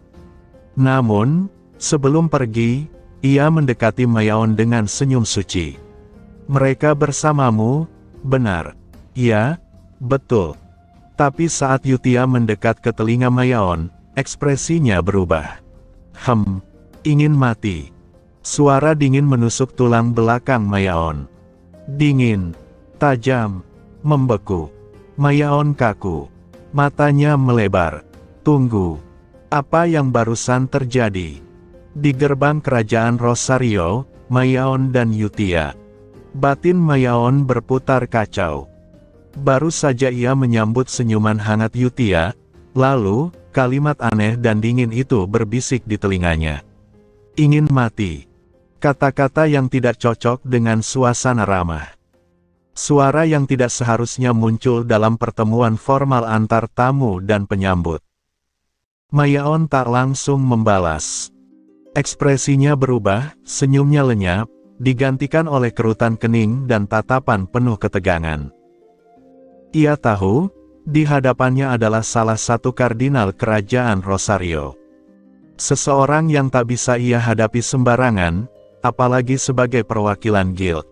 Namun, sebelum pergi, ia mendekati Mayaon dengan senyum suci. "Mereka bersamamu, benar?" "Ya, betul." Tapi saat Yutia mendekat ke telinga Mayaon, ekspresinya berubah. Ingin mati." Suara dingin menusuk tulang belakang Mayaon. Dingin, tajam, membeku. Mayaon kaku. Matanya melebar. "Tunggu. Apa yang barusan terjadi?" Di gerbang kerajaan Rosario, Mayaon dan Yutia. Batin Mayaon berputar kacau. Baru saja ia menyambut senyuman hangat Yutia, Lalu, kalimat aneh dan dingin itu berbisik di telinganya. Ingin mati. Kata-kata yang tidak cocok dengan suasana ramah. Suara yang tidak seharusnya muncul dalam pertemuan formal antar tamu dan penyambut. Mayaon tak langsung membalas. Ekspresinya berubah, senyumnya lenyap, digantikan oleh kerutan kening dan tatapan penuh ketegangan. Ia tahu, di hadapannya adalah salah satu kardinal kerajaan Rosario. Seseorang yang tak bisa ia hadapi sembarangan, apalagi sebagai perwakilan guild.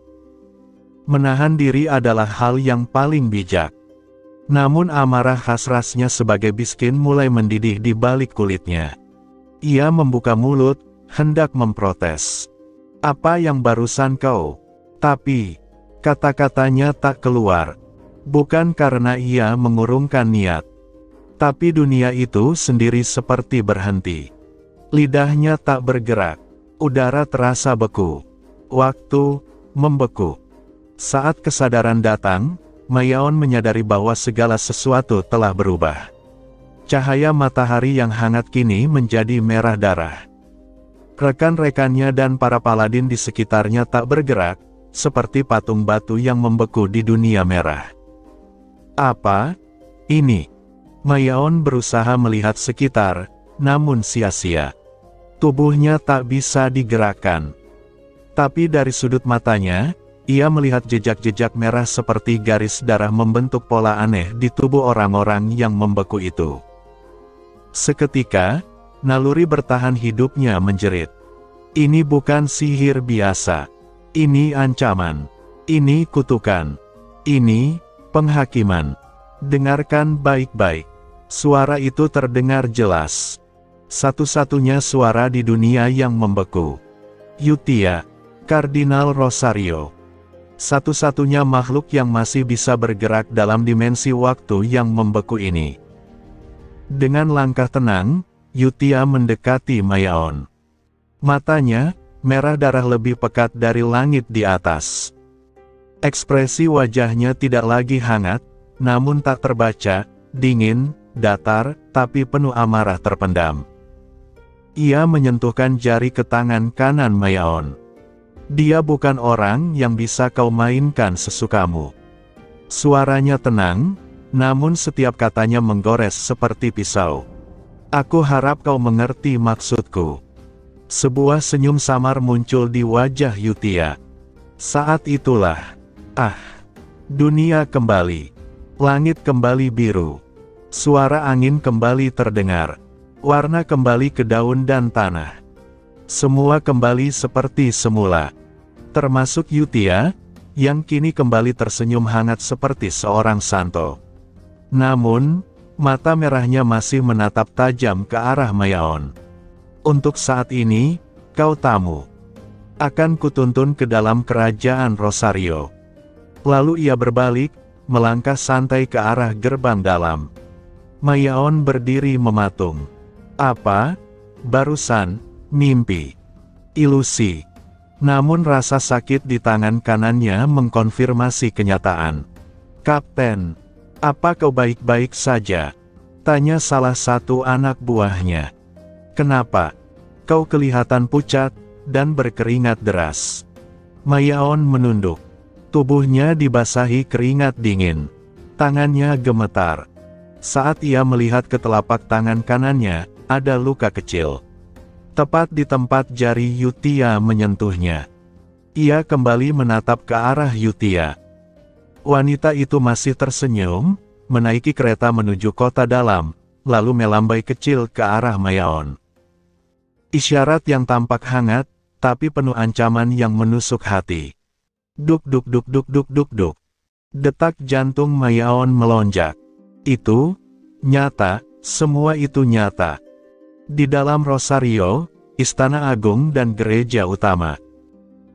Menahan diri adalah hal yang paling bijak. Namun amarah hasrasnya sebagai miskin mulai mendidih di balik kulitnya. Ia membuka mulut, hendak memprotes. Apa yang barusan kau? Tapi, kata-katanya tak keluar. Bukan karena ia mengurungkan niat. Tapi dunia itu sendiri seperti berhenti. Lidahnya tak bergerak. Udara terasa beku. Waktu membeku. Saat kesadaran datang, Mayaon menyadari bahwa segala sesuatu telah berubah. Cahaya matahari yang hangat kini menjadi merah darah. Rekan-rekannya dan para paladin di sekitarnya tak bergerak, seperti patung batu yang membeku di dunia merah. Apa ini? Mayaon berusaha melihat sekitar, namun sia-sia. Tubuhnya tak bisa digerakkan. Tapi dari sudut matanya, ia melihat jejak-jejak merah seperti garis darah membentuk pola aneh di tubuh orang-orang yang membeku itu. Seketika, naluri bertahan hidupnya menjerit. Ini bukan sihir biasa. Ini ancaman. Ini kutukan. Ini penghakiman. Dengarkan baik-baik. Suara itu terdengar jelas. Satu-satunya suara di dunia yang membeku. Yutia, Kardinal Rosario. Satu-satunya makhluk yang masih bisa bergerak dalam dimensi waktu yang membeku ini. Dengan langkah tenang, Yutia mendekati Mayaon. Matanya, merah darah lebih pekat dari langit di atas. Ekspresi wajahnya tidak lagi hangat, namun tak terbaca, dingin, datar, tapi penuh amarah terpendam. Ia menyentuhkan jari ke tangan kanan Mayaon. Dia bukan orang yang bisa kau mainkan sesukamu. Suaranya tenang, namun setiap katanya menggores seperti pisau. Aku harap kau mengerti maksudku. Sebuah senyum samar muncul di wajah Yutia. Saat itulah, dunia kembali. Langit kembali biru. Suara angin kembali terdengar. Warna kembali ke daun dan tanah. Semua kembali seperti semula. Termasuk Yutia, yang kini kembali tersenyum hangat seperti seorang santo. Namun, mata merahnya masih menatap tajam ke arah Mayaon. Untuk saat ini, kau tamu. Akan kutuntun ke dalam kerajaan Rosario. Lalu ia berbalik, melangkah santai ke arah gerbang dalam. Mayaon berdiri mematung. Apa? Barusan, mimpi. Ilusi. Namun rasa sakit di tangan kanannya mengkonfirmasi kenyataan. Kapten, apa kau baik-baik saja? Tanya salah satu anak buahnya. Kenapa? Kau kelihatan pucat, dan berkeringat deras. Mayaon menunduk. Tubuhnya dibasahi keringat dingin. Tangannya gemetar. Saat ia melihat ke telapak tangan kanannya, ada luka kecil. Tepat di tempat jari Yutia menyentuhnya. Ia kembali menatap ke arah Yutia. Wanita itu masih tersenyum, menaiki kereta menuju kota dalam, lalu melambai kecil ke arah Mayaon. Isyarat yang tampak hangat, tapi penuh ancaman yang menusuk hati. Duk duk duk duk duk duk duk. Detak jantung Mayaon melonjak. Itu nyata, semua itu nyata. Di dalam Rosario, Istana Agung dan Gereja Utama.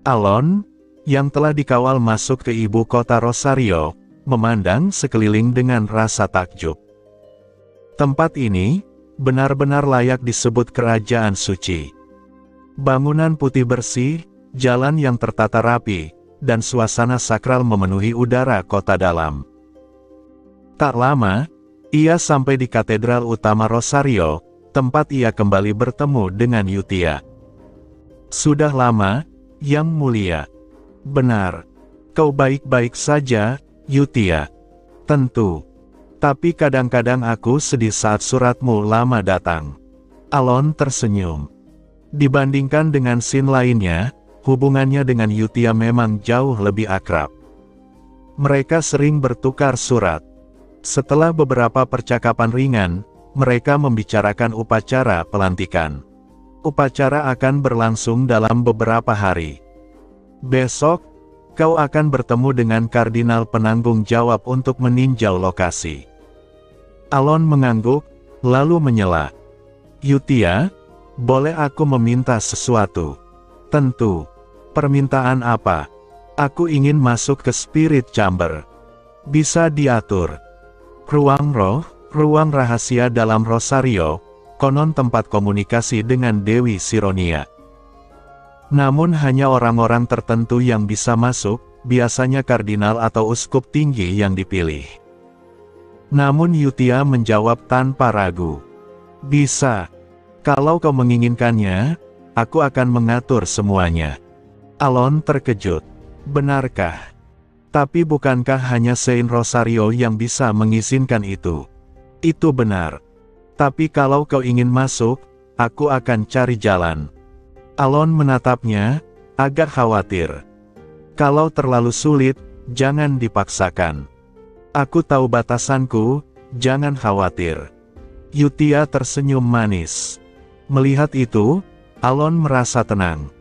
Alon, yang telah dikawal masuk ke ibu kota Rosario, memandang sekeliling dengan rasa takjub. Tempat ini, benar-benar layak disebut kerajaan suci. Bangunan putih bersih, jalan yang tertata rapi, dan suasana sakral memenuhi udara kota dalam. Tak lama, Ia sampai di katedral utama Rosario, tempat ia kembali bertemu dengan Yutia. Sudah lama, Yang Mulia. Benar. Kau baik-baik saja, Yutia. Tentu. Tapi kadang-kadang aku sedih saat suratmu lama datang. Alon tersenyum. Dibandingkan dengan Sin lainnya, hubungannya dengan Yutia memang jauh lebih akrab. Mereka sering bertukar surat. Setelah beberapa percakapan ringan, mereka membicarakan upacara pelantikan. Upacara akan berlangsung dalam beberapa hari. Besok, kau akan bertemu dengan kardinal penanggung jawab untuk meninjau lokasi. Alon mengangguk, lalu menyela. Yutia, boleh aku meminta sesuatu? Tentu. Permintaan apa? Aku ingin masuk ke Spirit Chamber. Bisa diatur. Ruang roh, ruang rahasia dalam Rosario, konon tempat komunikasi dengan Dewi Sironia. Namun hanya orang-orang tertentu yang bisa masuk, biasanya kardinal atau uskup tinggi yang dipilih. Namun Yutia menjawab tanpa ragu. Bisa. Kalau kau menginginkannya, aku akan mengatur semuanya. Alon terkejut. Benarkah? Tapi bukankah hanya Saint Rosario yang bisa mengizinkan itu? Itu benar. Tapi kalau kau ingin masuk, aku akan cari jalan. Alon menatapnya, agak khawatir. Kalau terlalu sulit, jangan dipaksakan. Aku tahu batasanku, jangan khawatir. Yutia tersenyum manis. Melihat itu, Alon merasa tenang.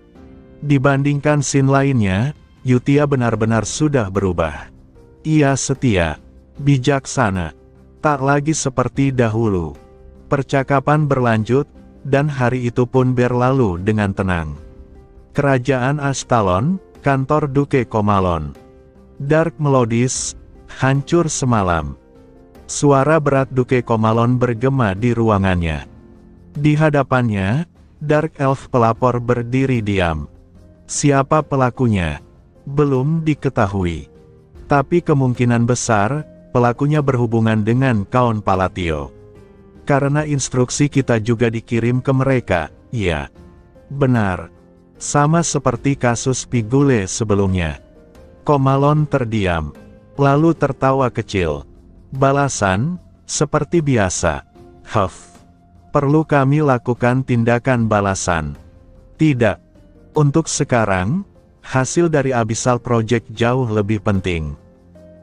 Dibandingkan Sin lainnya, Yutia benar-benar sudah berubah. Ia setia, bijaksana, tak lagi seperti dahulu. Percakapan berlanjut, dan hari itu pun berlalu dengan tenang. Kerajaan Astalon, kantor Duke Comalon. Dark melodis, hancur semalam. Suara berat Duke Comalon bergema di ruangannya. Di hadapannya, Dark Elf pelapor berdiri diam. Siapa pelakunya? Belum diketahui. Tapi kemungkinan besar, pelakunya berhubungan dengan Count Palatio. Karena instruksi kita juga dikirim ke mereka, ya. Benar. Sama seperti kasus Pigule sebelumnya. Comalon terdiam. Lalu tertawa kecil. Balasan, seperti biasa. Huff. Perlu kami lakukan tindakan balasan? Tidak. Untuk sekarang, hasil dari Abyssal Project jauh lebih penting.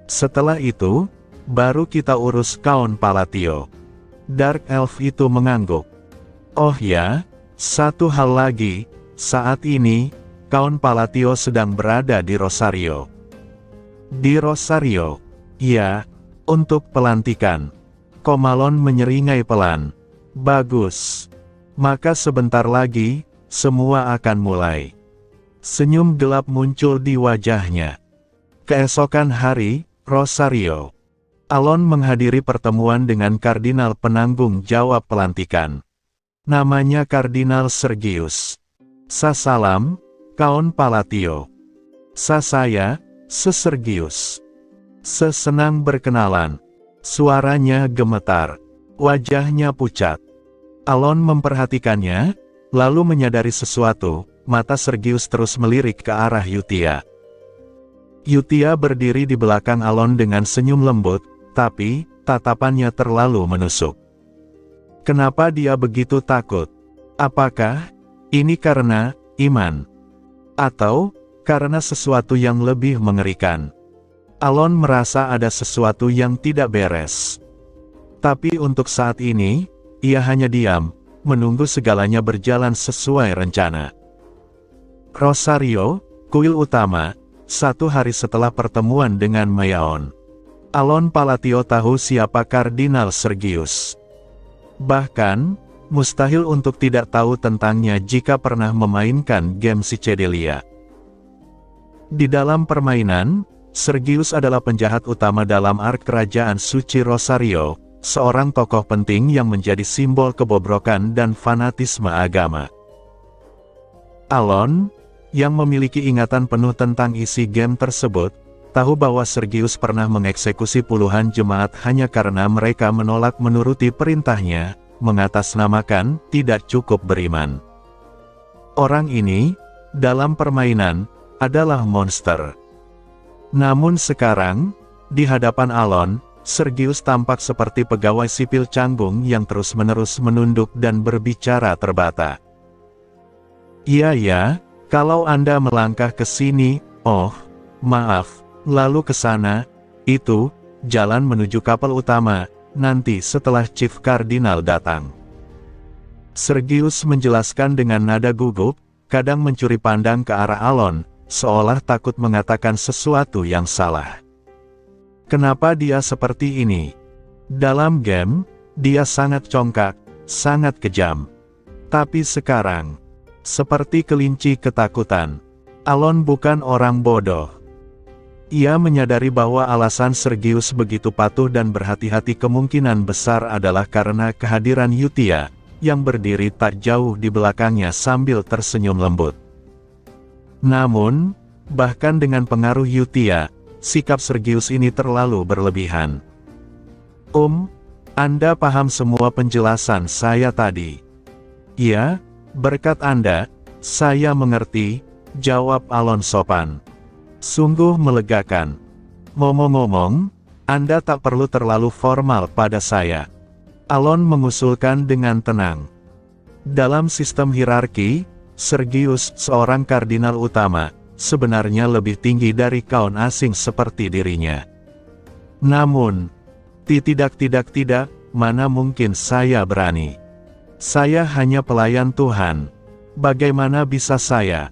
Setelah itu, baru kita urus Count Palatio. Dark Elf itu mengangguk. Oh ya, satu hal lagi, saat ini, Count Palatio sedang berada di Rosario. Di Rosario? Ya, untuk pelantikan. Comalon menyeringai pelan. Bagus. Maka sebentar lagi, semua akan mulai. Senyum gelap muncul di wajahnya. Keesokan hari, Rosario. Alon menghadiri pertemuan dengan kardinal penanggung jawab pelantikan. Namanya Kardinal Sergius. Sasalam, Count Palatio. Sasaya, Sergius. Sesenang berkenalan. Suaranya gemetar. Wajahnya pucat. Alon memperhatikannya, lalu menyadari sesuatu. Mata Sergius terus melirik ke arah Yutia. Yutia berdiri di belakang Alon dengan senyum lembut, tapi tatapannya terlalu menusuk. Kenapa dia begitu takut? Apakah ini karena iman? Atau karena sesuatu yang lebih mengerikan? Alon merasa ada sesuatu yang tidak beres. Tapi untuk saat ini, ia hanya diam, menunggu segalanya berjalan sesuai rencana. Rosario, kuil utama, 1 hari setelah pertemuan dengan Mayaon. Alon Palatio tahu siapa Kardinal Sergius. Bahkan, mustahil untuk tidak tahu tentangnya jika pernah memainkan game Psychedelia. Di dalam permainan, Sergius adalah penjahat utama dalam ark kerajaan suci Rosario, seorang tokoh penting yang menjadi simbol kebobrokan dan fanatisme agama. Alon, yang memiliki ingatan penuh tentang isi game tersebut, tahu bahwa Sergius pernah mengeksekusi puluhan jemaat hanya karena mereka menolak menuruti perintahnya, mengatasnamakan tidak cukup beriman. Orang ini, dalam permainan, adalah monster. Namun sekarang, di hadapan Alon, Sergius tampak seperti pegawai sipil canggung yang terus-menerus menunduk dan berbicara terbata. Iya ya, kalau Anda melangkah ke sini, oh, maaf, lalu ke sana, itu, jalan menuju kapal utama, nanti setelah Chief Kardinal datang. Sergius menjelaskan dengan nada gugup, kadang mencuri pandang ke arah Alon, seolah takut mengatakan sesuatu yang salah. Kenapa dia seperti ini? Dalam game, dia sangat congkak, sangat kejam. Tapi sekarang, seperti kelinci ketakutan. Alon bukan orang bodoh. Ia menyadari bahwa alasan Sergius begitu patuh dan berhati-hati kemungkinan besar adalah karena kehadiran Yutia, yang berdiri tak jauh di belakangnya sambil tersenyum lembut. Namun, bahkan dengan pengaruh Yutia, sikap Sergius ini terlalu berlebihan. Anda paham semua penjelasan saya tadi? Iya, berkat Anda, saya mengerti, jawab Alon sopan. Sungguh melegakan. Ngomong-ngomong, Anda tak perlu terlalu formal pada saya. Alon mengusulkan dengan tenang. Dalam sistem hierarki, Sergius, seorang kardinal utama, sebenarnya lebih tinggi dari kaum asing seperti dirinya. Namun, tidak, mana mungkin saya berani. Saya hanya pelayan Tuhan. Bagaimana bisa saya?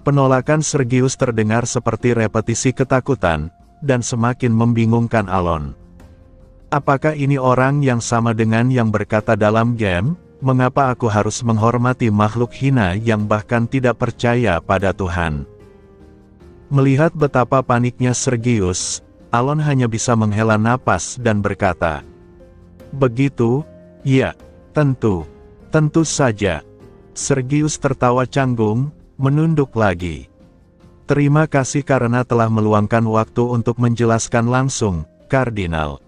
Penolakan Sergius terdengar seperti repetisi ketakutan, dan semakin membingungkan Alon. Apakah ini orang yang sama dengan yang berkata dalam game, mengapa aku harus menghormati makhluk hina yang bahkan tidak percaya pada Tuhan? Melihat betapa paniknya Sergius, Alon hanya bisa menghela napas dan berkata, "Begitu? Ya, tentu saja." Sergius tertawa canggung, menunduk lagi. "Terima kasih karena telah meluangkan waktu untuk menjelaskan langsung, Kardinal.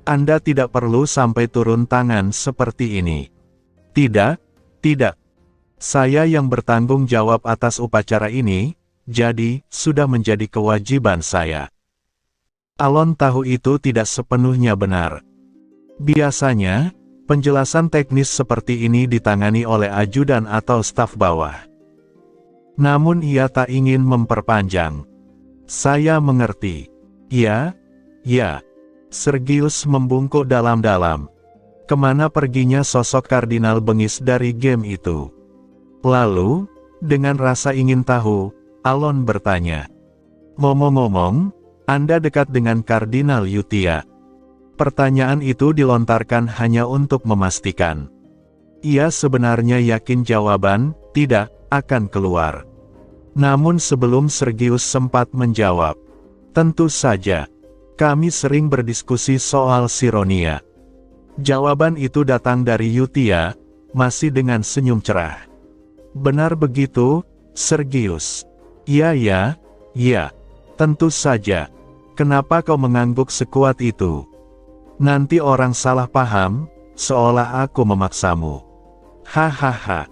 Anda tidak perlu sampai turun tangan seperti ini." Tidak. Saya yang bertanggung jawab atas upacara ini, jadi, sudah menjadi kewajiban saya. Alon tahu itu tidak sepenuhnya benar. Biasanya, penjelasan teknis seperti ini ditangani oleh ajudan atau staf bawah. Namun ia tak ingin memperpanjang. "Saya mengerti." Ya. Sergius membungkuk dalam-dalam. Kemana perginya sosok kardinal bengis dari game itu? Lalu, dengan rasa ingin tahu, Alon bertanya, "Ngomong-ngomong, Anda dekat dengan Kardinal Yutia?" Pertanyaan itu dilontarkan hanya untuk memastikan. Ia sebenarnya yakin jawaban tidak akan keluar. Namun sebelum Sergius sempat menjawab, "Tentu saja. Kami sering berdiskusi soal Sironia." Jawaban itu datang dari Yutia, masih dengan senyum cerah. "Benar begitu, Sergius?" Ya, tentu saja. Kenapa kau mengangguk sekuat itu? Nanti orang salah paham, seolah aku memaksamu. Hahaha.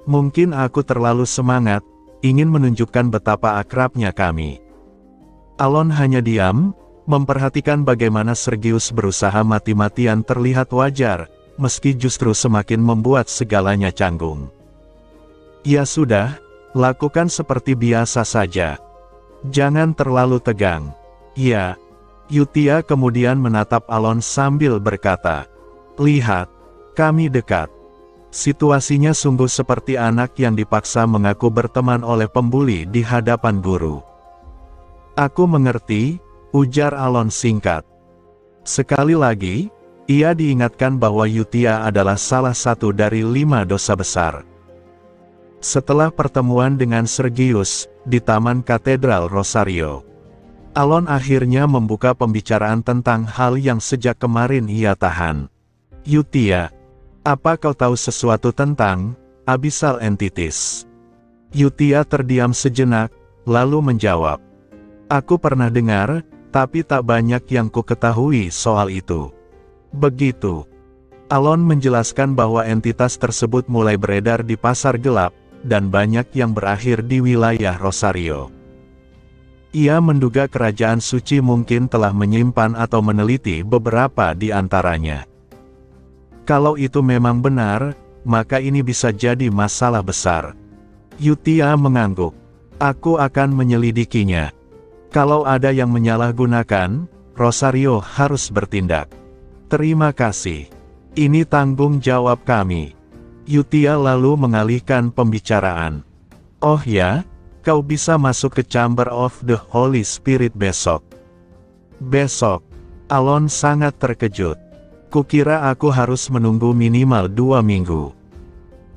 Mungkin aku terlalu semangat, ingin menunjukkan betapa akrabnya kami. Alon hanya diam, memperhatikan bagaimana Sergius berusaha mati-matian terlihat wajar, meski justru semakin membuat segalanya canggung. "Ya sudah, lakukan seperti biasa saja. Jangan terlalu tegang." "Ya." Yutia kemudian menatap Alon sambil berkata, "Lihat, kami dekat." Situasinya sungguh seperti anak yang dipaksa mengaku berteman oleh pembuli di hadapan guru. "Aku mengerti," ujar Alon singkat. Sekali lagi, ia diingatkan bahwa Yutia adalah salah satu dari 5 dosa besar. Setelah pertemuan dengan Sergius, di Taman Katedral Rosario, Alon akhirnya membuka pembicaraan tentang hal yang sejak kemarin ia tahan. "Yutia, apa kau tahu sesuatu tentang Abyssal Entities?" Yutia terdiam sejenak, lalu menjawab, Aku pernah dengar, tapi tak banyak yang ku ketahui soal itu. Begitu. Alon menjelaskan bahwa entitas tersebut mulai beredar di pasar gelap, dan banyak yang berakhir di wilayah Rosario. Ia menduga kerajaan suci mungkin telah menyimpan atau meneliti beberapa di antaranya. Kalau itu memang benar, maka ini bisa jadi masalah besar. Yutia mengangguk. Aku akan menyelidikinya. Kalau ada yang menyalahgunakan, Rosario harus bertindak. Terima kasih. Ini tanggung jawab kami. Yutia lalu mengalihkan pembicaraan. Oh ya, kau bisa masuk ke Chamber of the Holy Spirit besok. Besok. Alon sangat terkejut. Kukira aku harus menunggu minimal 2 minggu.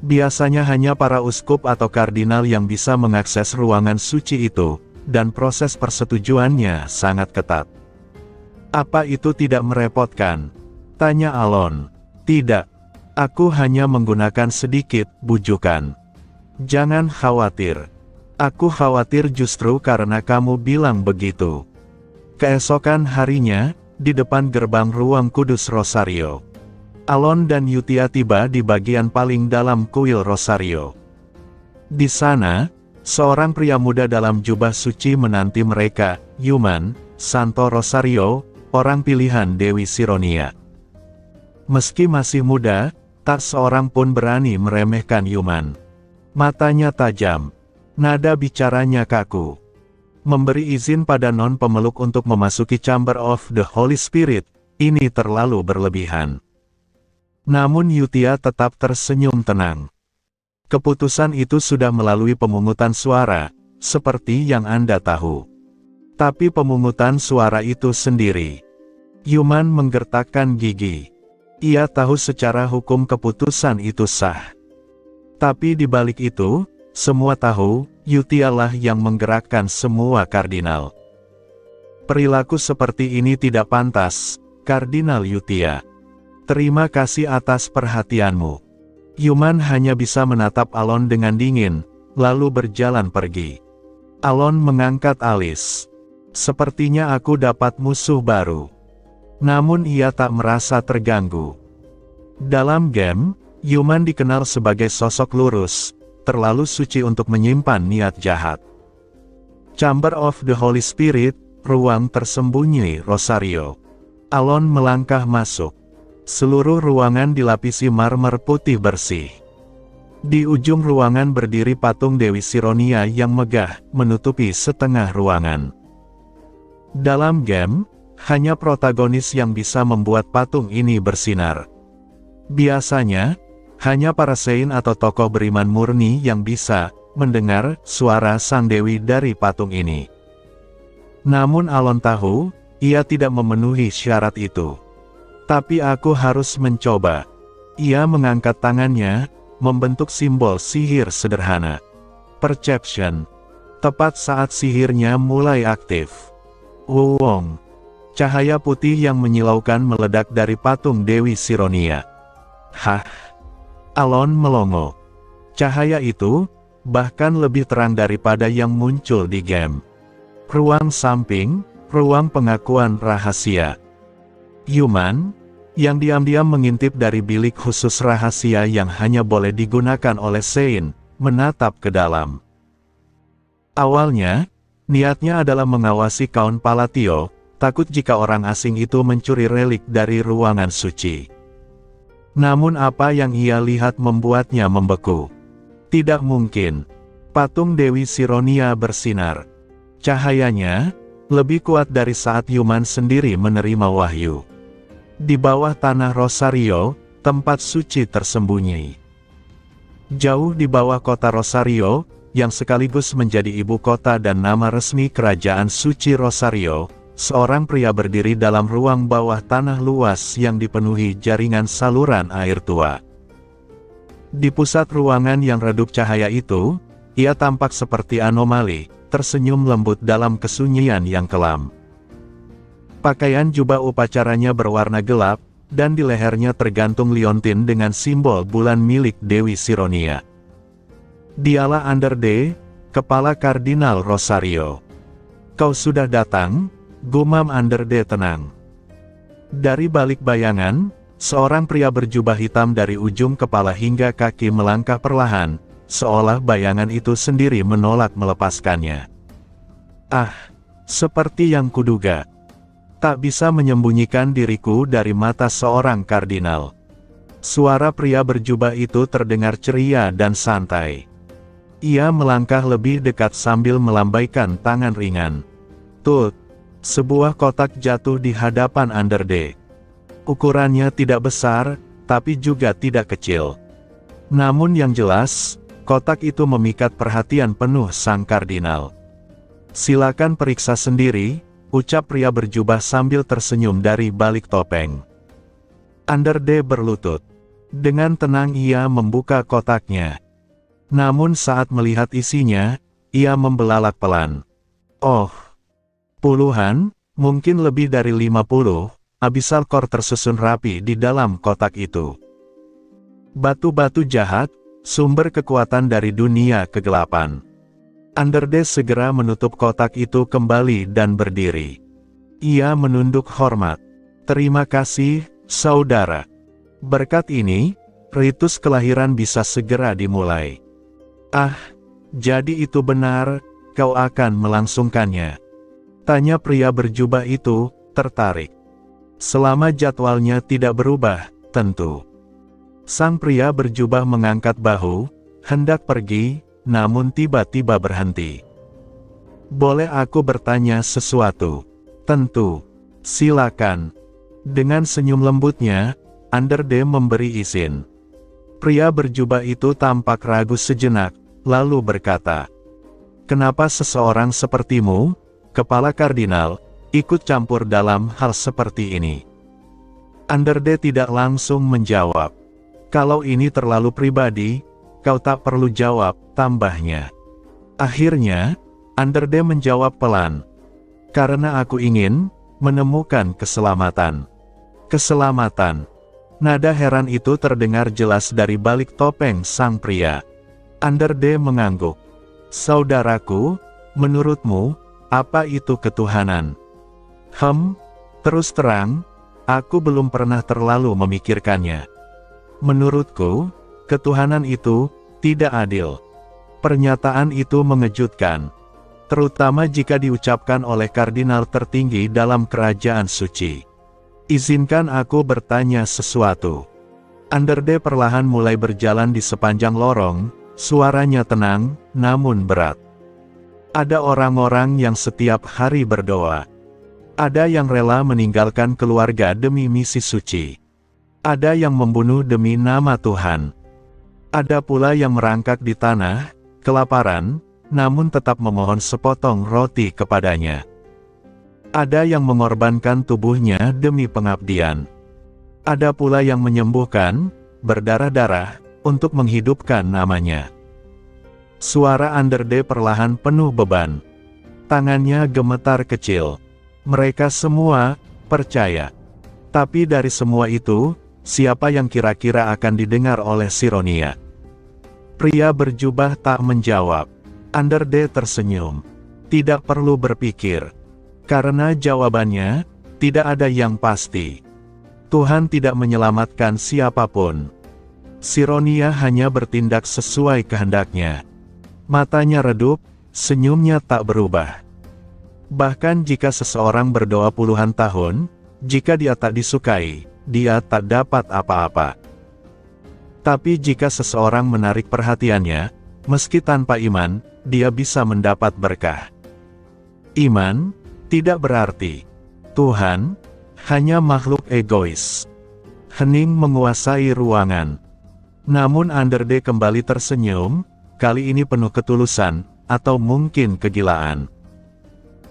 Biasanya hanya para uskup atau kardinal yang bisa mengakses ruangan suci itu, dan proses persetujuannya sangat ketat. Apa itu tidak merepotkan? Tanya Alon. Tidak. Aku hanya menggunakan sedikit bujukan. Jangan khawatir. Aku khawatir justru karena kamu bilang begitu. Keesokan harinya, di depan gerbang ruang kudus Rosario, Alon dan Yutia tiba di bagian paling dalam kuil Rosario. Di sana, seorang pria muda dalam jubah suci menanti mereka, Yuman, Santo Rosario, orang pilihan Dewi Sironia. Meski masih muda, tak seorang pun berani meremehkan Yuman. Matanya tajam. Nada bicaranya kaku. Memberi izin pada non pemeluk untuk memasuki Chamber of the Holy Spirit, ini terlalu berlebihan. Namun Yutia tetap tersenyum tenang. Keputusan itu sudah melalui pemungutan suara, seperti yang Anda tahu. Tapi pemungutan suara itu sendiri. Yuman menggertakkan gigi. Ia tahu secara hukum keputusan itu sah. Tapi di balik itu, semua tahu, Yutia lah yang menggerakkan semua kardinal. Perilaku seperti ini tidak pantas, Kardinal Yutia. Terima kasih atas perhatianmu. Yuman hanya bisa menatap Alon dengan dingin, lalu berjalan pergi. Alon mengangkat alis. Sepertinya aku dapat musuh baru. Namun ia tak merasa terganggu. Dalam game, Yuman dikenal sebagai sosok lurus, terlalu suci untuk menyimpan niat jahat. Chamber of the Holy Spirit, ruang tersembunyi Rosario. Alon melangkah masuk. Seluruh ruangan dilapisi marmer putih bersih. Di ujung ruangan berdiri patung Dewi Sironia yang megah, menutupi setengah ruangan. Dalam game, hanya protagonis yang bisa membuat patung ini bersinar. Biasanya, hanya para saint atau tokoh beriman murni yang bisa mendengar suara sang dewi dari patung ini. Namun Alon tahu, ia tidak memenuhi syarat itu. Tapi aku harus mencoba. Ia mengangkat tangannya, membentuk simbol sihir sederhana. Perception. Tepat saat sihirnya mulai aktif. Wong. Cahaya putih yang menyilaukan meledak dari patung Dewi Sironia. Hah? Alon melongo. Cahaya itu, bahkan lebih terang daripada yang muncul di game. Ruang samping, ruang pengakuan rahasia. Yuman, yang diam-diam mengintip dari bilik khusus rahasia yang hanya boleh digunakan oleh Saint, menatap ke dalam. Awalnya, niatnya adalah mengawasi Kaun Palatio, takut jika orang asing itu mencuri relik dari ruangan suci. Namun apa yang ia lihat membuatnya membeku. Tidak mungkin. Patung Dewi Sironia bersinar. Cahayanya lebih kuat dari saat Yuman sendiri menerima wahyu. Di bawah tanah Rosario, tempat suci tersembunyi. Jauh di bawah kota Rosario, yang sekaligus menjadi ibu kota dan nama resmi kerajaan suci Rosario, seorang pria berdiri dalam ruang bawah tanah luas yang dipenuhi jaringan saluran air tua. Di pusat ruangan yang redup cahaya itu, ia tampak seperti anomali, tersenyum lembut dalam kesunyian yang kelam. Pakaian jubah upacaranya berwarna gelap, dan di lehernya tergantung liontin dengan simbol bulan milik Dewi Sironia. Dialah Under D, kepala Kardinal Rosario. Kau sudah datang, gumam Underde tenang. Dari balik bayangan, seorang pria berjubah hitam dari ujung kepala hingga kaki melangkah perlahan, seolah bayangan itu sendiri menolak melepaskannya. Ah, seperti yang kuduga. Tak bisa menyembunyikan diriku dari mata seorang kardinal. Suara pria berjubah itu terdengar ceria dan santai. Ia melangkah lebih dekat sambil melambaikan tangan ringan. Tut! Sebuah kotak jatuh di hadapan Underde. Ukurannya tidak besar, tapi juga tidak kecil. Namun yang jelas, kotak itu memikat perhatian penuh sang kardinal. Silakan periksa sendiri, ucap pria berjubah sambil tersenyum dari balik topeng. Underde berlutut. Dengan tenang ia membuka kotaknya. Namun saat melihat isinya, ia membelalak pelan. Oh, puluhan, mungkin lebih dari 50, abyssal core tersusun rapi di dalam kotak itu. Batu-batu jahat, sumber kekuatan dari dunia kegelapan. Underde segera menutup kotak itu kembali dan berdiri. Ia menunduk hormat. Terima kasih, saudara. Berkat ini, ritus kelahiran bisa segera dimulai. Ah, jadi itu benar, kau akan melangsungkannya? Tanya pria berjubah itu, tertarik. Selama jadwalnya tidak berubah, tentu. Sang pria berjubah mengangkat bahu, hendak pergi, namun tiba-tiba berhenti. Boleh aku bertanya sesuatu? Tentu. Silakan. Dengan senyum lembutnya, Underde memberi izin. Pria berjubah itu tampak ragu sejenak, lalu berkata, "Kenapa seseorang sepertimu, kepala kardinal, ikut campur dalam hal seperti ini?" Underde tidak langsung menjawab. "Kalau ini terlalu pribadi, kau tak perlu jawab," tambahnya. Akhirnya, Underde menjawab pelan. "Karena aku ingin menemukan keselamatan." Keselamatan. Nada heran itu terdengar jelas dari balik topeng sang pria. Underde mengangguk. "Saudaraku, menurutmu, apa itu ketuhanan?" Terus terang, aku belum pernah terlalu memikirkannya. Menurutku, ketuhanan itu tidak adil. Pernyataan itu mengejutkan, terutama jika diucapkan oleh kardinal tertinggi dalam kerajaan suci. Izinkan aku bertanya sesuatu. Underde perlahan mulai berjalan di sepanjang lorong, suaranya tenang, namun berat. Ada orang-orang yang setiap hari berdoa. Ada yang rela meninggalkan keluarga demi misi suci. Ada yang membunuh demi nama Tuhan. Ada pula yang merangkak di tanah, kelaparan, namun tetap memohon sepotong roti kepadanya. Ada yang mengorbankan tubuhnya demi pengabdian. Ada pula yang menyembuhkan, berdarah-darah, untuk menghidupkan namanya. Suara Underde perlahan penuh beban. Tangannya gemetar kecil. Mereka semua percaya. Tapi dari semua itu, siapa yang kira-kira akan didengar oleh Sironia? Pria berjubah tak menjawab. Underde tersenyum. Tidak perlu berpikir. Karena jawabannya, tidak ada yang pasti. Tuhan tidak menyelamatkan siapapun. Sironia hanya bertindak sesuai kehendaknya. Matanya redup, senyumnya tak berubah. Bahkan jika seseorang berdoa puluhan tahun, jika dia tak disukai, dia tak dapat apa-apa. Tapi jika seseorang menarik perhatiannya, meski tanpa iman, dia bisa mendapat berkah. Iman tidak berarti Tuhan hanya makhluk egois. Hening menguasai ruangan. Namun Underde kembali tersenyum, kali ini penuh ketulusan, atau mungkin kegilaan.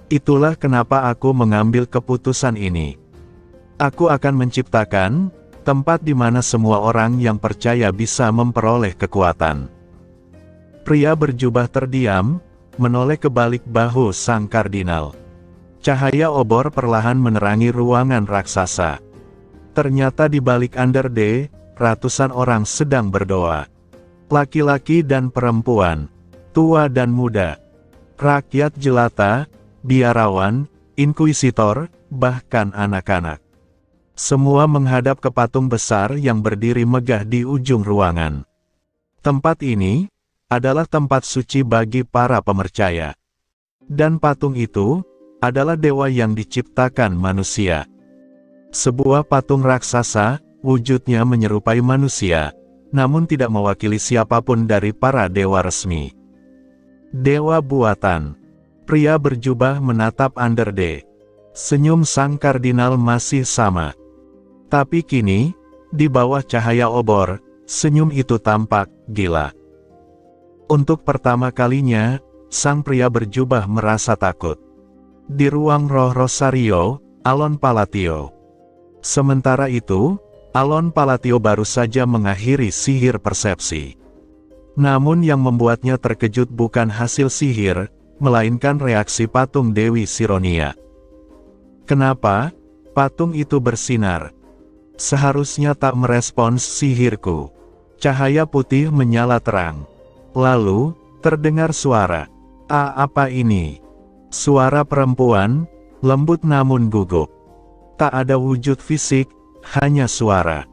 Itulah kenapa aku mengambil keputusan ini. Aku akan menciptakan tempat di mana semua orang yang percaya bisa memperoleh kekuatan. Pria berjubah terdiam, menoleh ke balik bahu sang kardinal. Cahaya obor perlahan menerangi ruangan raksasa. Ternyata di balik Underde, ratusan orang sedang berdoa. Laki-laki dan perempuan, tua dan muda, rakyat jelata, biarawan, inkuisitor, bahkan anak-anak. Semua menghadap ke patung besar yang berdiri megah di ujung ruangan. Tempat ini adalah tempat suci bagi para pemercaya. Dan patung itu adalah dewa yang diciptakan manusia. Sebuah patung raksasa, wujudnya menyerupai manusia, namun tidak mewakili siapapun dari para dewa resmi. Dewa buatan. Pria berjubah menatap Underde. Senyum sang kardinal masih sama. Tapi kini, di bawah cahaya obor, senyum itu tampak gila. Untuk pertama kalinya, sang pria berjubah merasa takut. Di ruang roh Rosario, Alon Palatio. Sementara itu, Alon Palatio baru saja mengakhiri sihir persepsi. Namun yang membuatnya terkejut bukan hasil sihir, melainkan reaksi patung Dewi Sironia. Kenapa? Patung itu bersinar. Seharusnya tak merespons sihirku. Cahaya putih menyala terang. Lalu, terdengar suara. Apa ini? Suara perempuan, lembut namun gugup. Tak ada wujud fisik, hanya suara.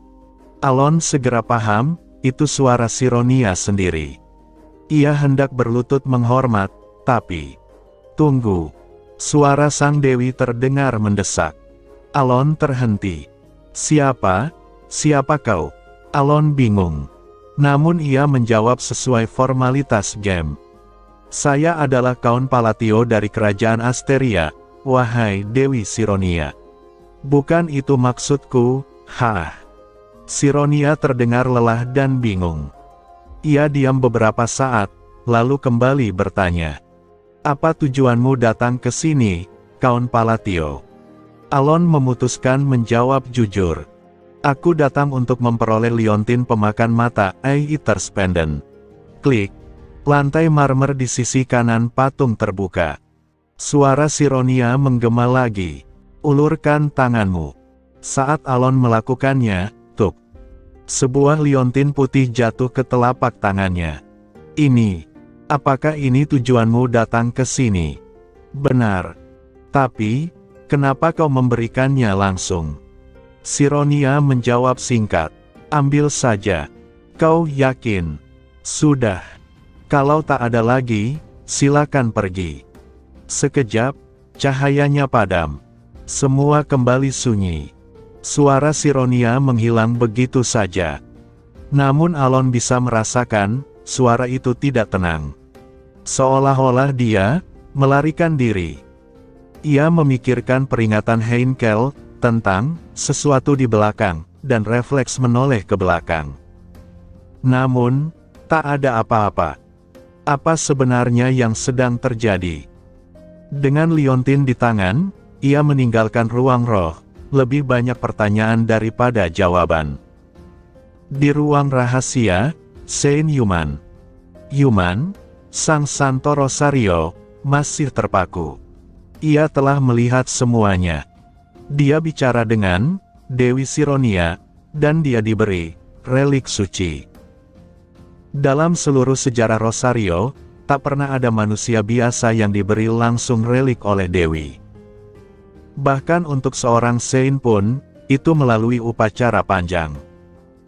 Alon segera paham, itu suara Sironia sendiri. Ia hendak berlutut menghormat, tapi... Tunggu. Suara sang dewi terdengar mendesak. Alon terhenti. Siapa? Siapa kau? Alon bingung. Namun ia menjawab sesuai formalitas game. Saya adalah Count Palatio dari Kerajaan Asteria, wahai Dewi Sironia. Bukan itu maksudku, Sironia terdengar lelah dan bingung. Ia diam beberapa saat, lalu kembali bertanya. Apa tujuanmu datang ke sini, Count Palatio? Alon memutuskan menjawab jujur. Aku datang untuk memperoleh liontin pemakan mata, Eater's Pendant. Klik. Lantai marmer di sisi kanan patung terbuka. Suara Sironia menggema lagi. Ulurkan tanganmu. Saat Alon melakukannya, tuk. Sebuah liontin putih jatuh ke telapak tangannya. Ini. Apakah ini tujuanmu datang ke sini? Benar. Tapi, kenapa kau memberikannya langsung? Sironia menjawab singkat. Ambil saja. Kau yakin? Sudah. Kalau tak ada lagi, silakan pergi. Sekejap, cahayanya padam. Semua kembali sunyi. Suara Sironia menghilang begitu saja. Namun Alon bisa merasakan, suara itu tidak tenang. Seolah-olah dia melarikan diri. Ia memikirkan peringatan Heinkel tentang sesuatu di belakang, dan refleks menoleh ke belakang. Namun, tak ada apa-apa. Apa sebenarnya yang sedang terjadi? Dengan liontin di tangan, ia meninggalkan ruang roh, lebih banyak pertanyaan daripada jawaban. Di ruang rahasia, Saint Yuman. Yuman, sang Santo Rosario, masih terpaku. Ia telah melihat semuanya. Dia bicara dengan Dewi Sironia, dan dia diberi relik suci. Dalam seluruh sejarah Rosario, tak pernah ada manusia biasa yang diberi langsung relik oleh Dewi. Bahkan untuk seorang Saint pun, itu melalui upacara panjang.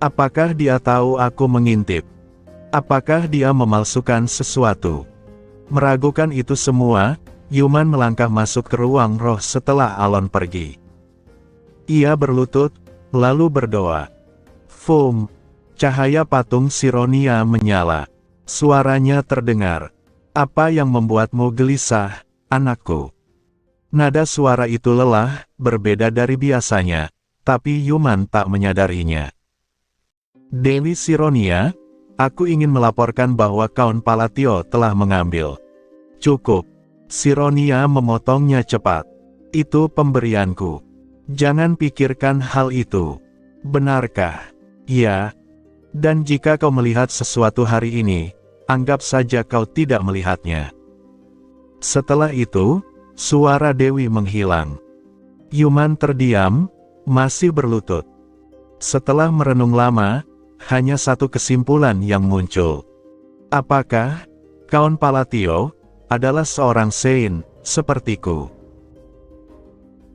Apakah dia tahu aku mengintip? Apakah dia memalsukan sesuatu? Meragukan itu semua, Yuman melangkah masuk ke ruang roh setelah Alon pergi. Ia berlutut, lalu berdoa. Fum! Cahaya patung Sironia menyala. Suaranya terdengar. Apa yang membuatmu gelisah, anakku? Nada suara itu lelah, berbeda dari biasanya, tapi Yuman tak menyadarinya. Dewi Sironia, aku ingin melaporkan bahwa Count Palatio telah mengambil. Cukup. Sironia memotongnya cepat. Itu pemberianku. Jangan pikirkan hal itu. Benarkah? Ya. Dan jika kau melihat sesuatu hari ini, anggap saja kau tidak melihatnya. Setelah itu, suara Dewi menghilang. Yuman terdiam, masih berlutut. Setelah merenung lama, hanya satu kesimpulan yang muncul. Apakah Count Palatio adalah seorang Saint Sepertiku.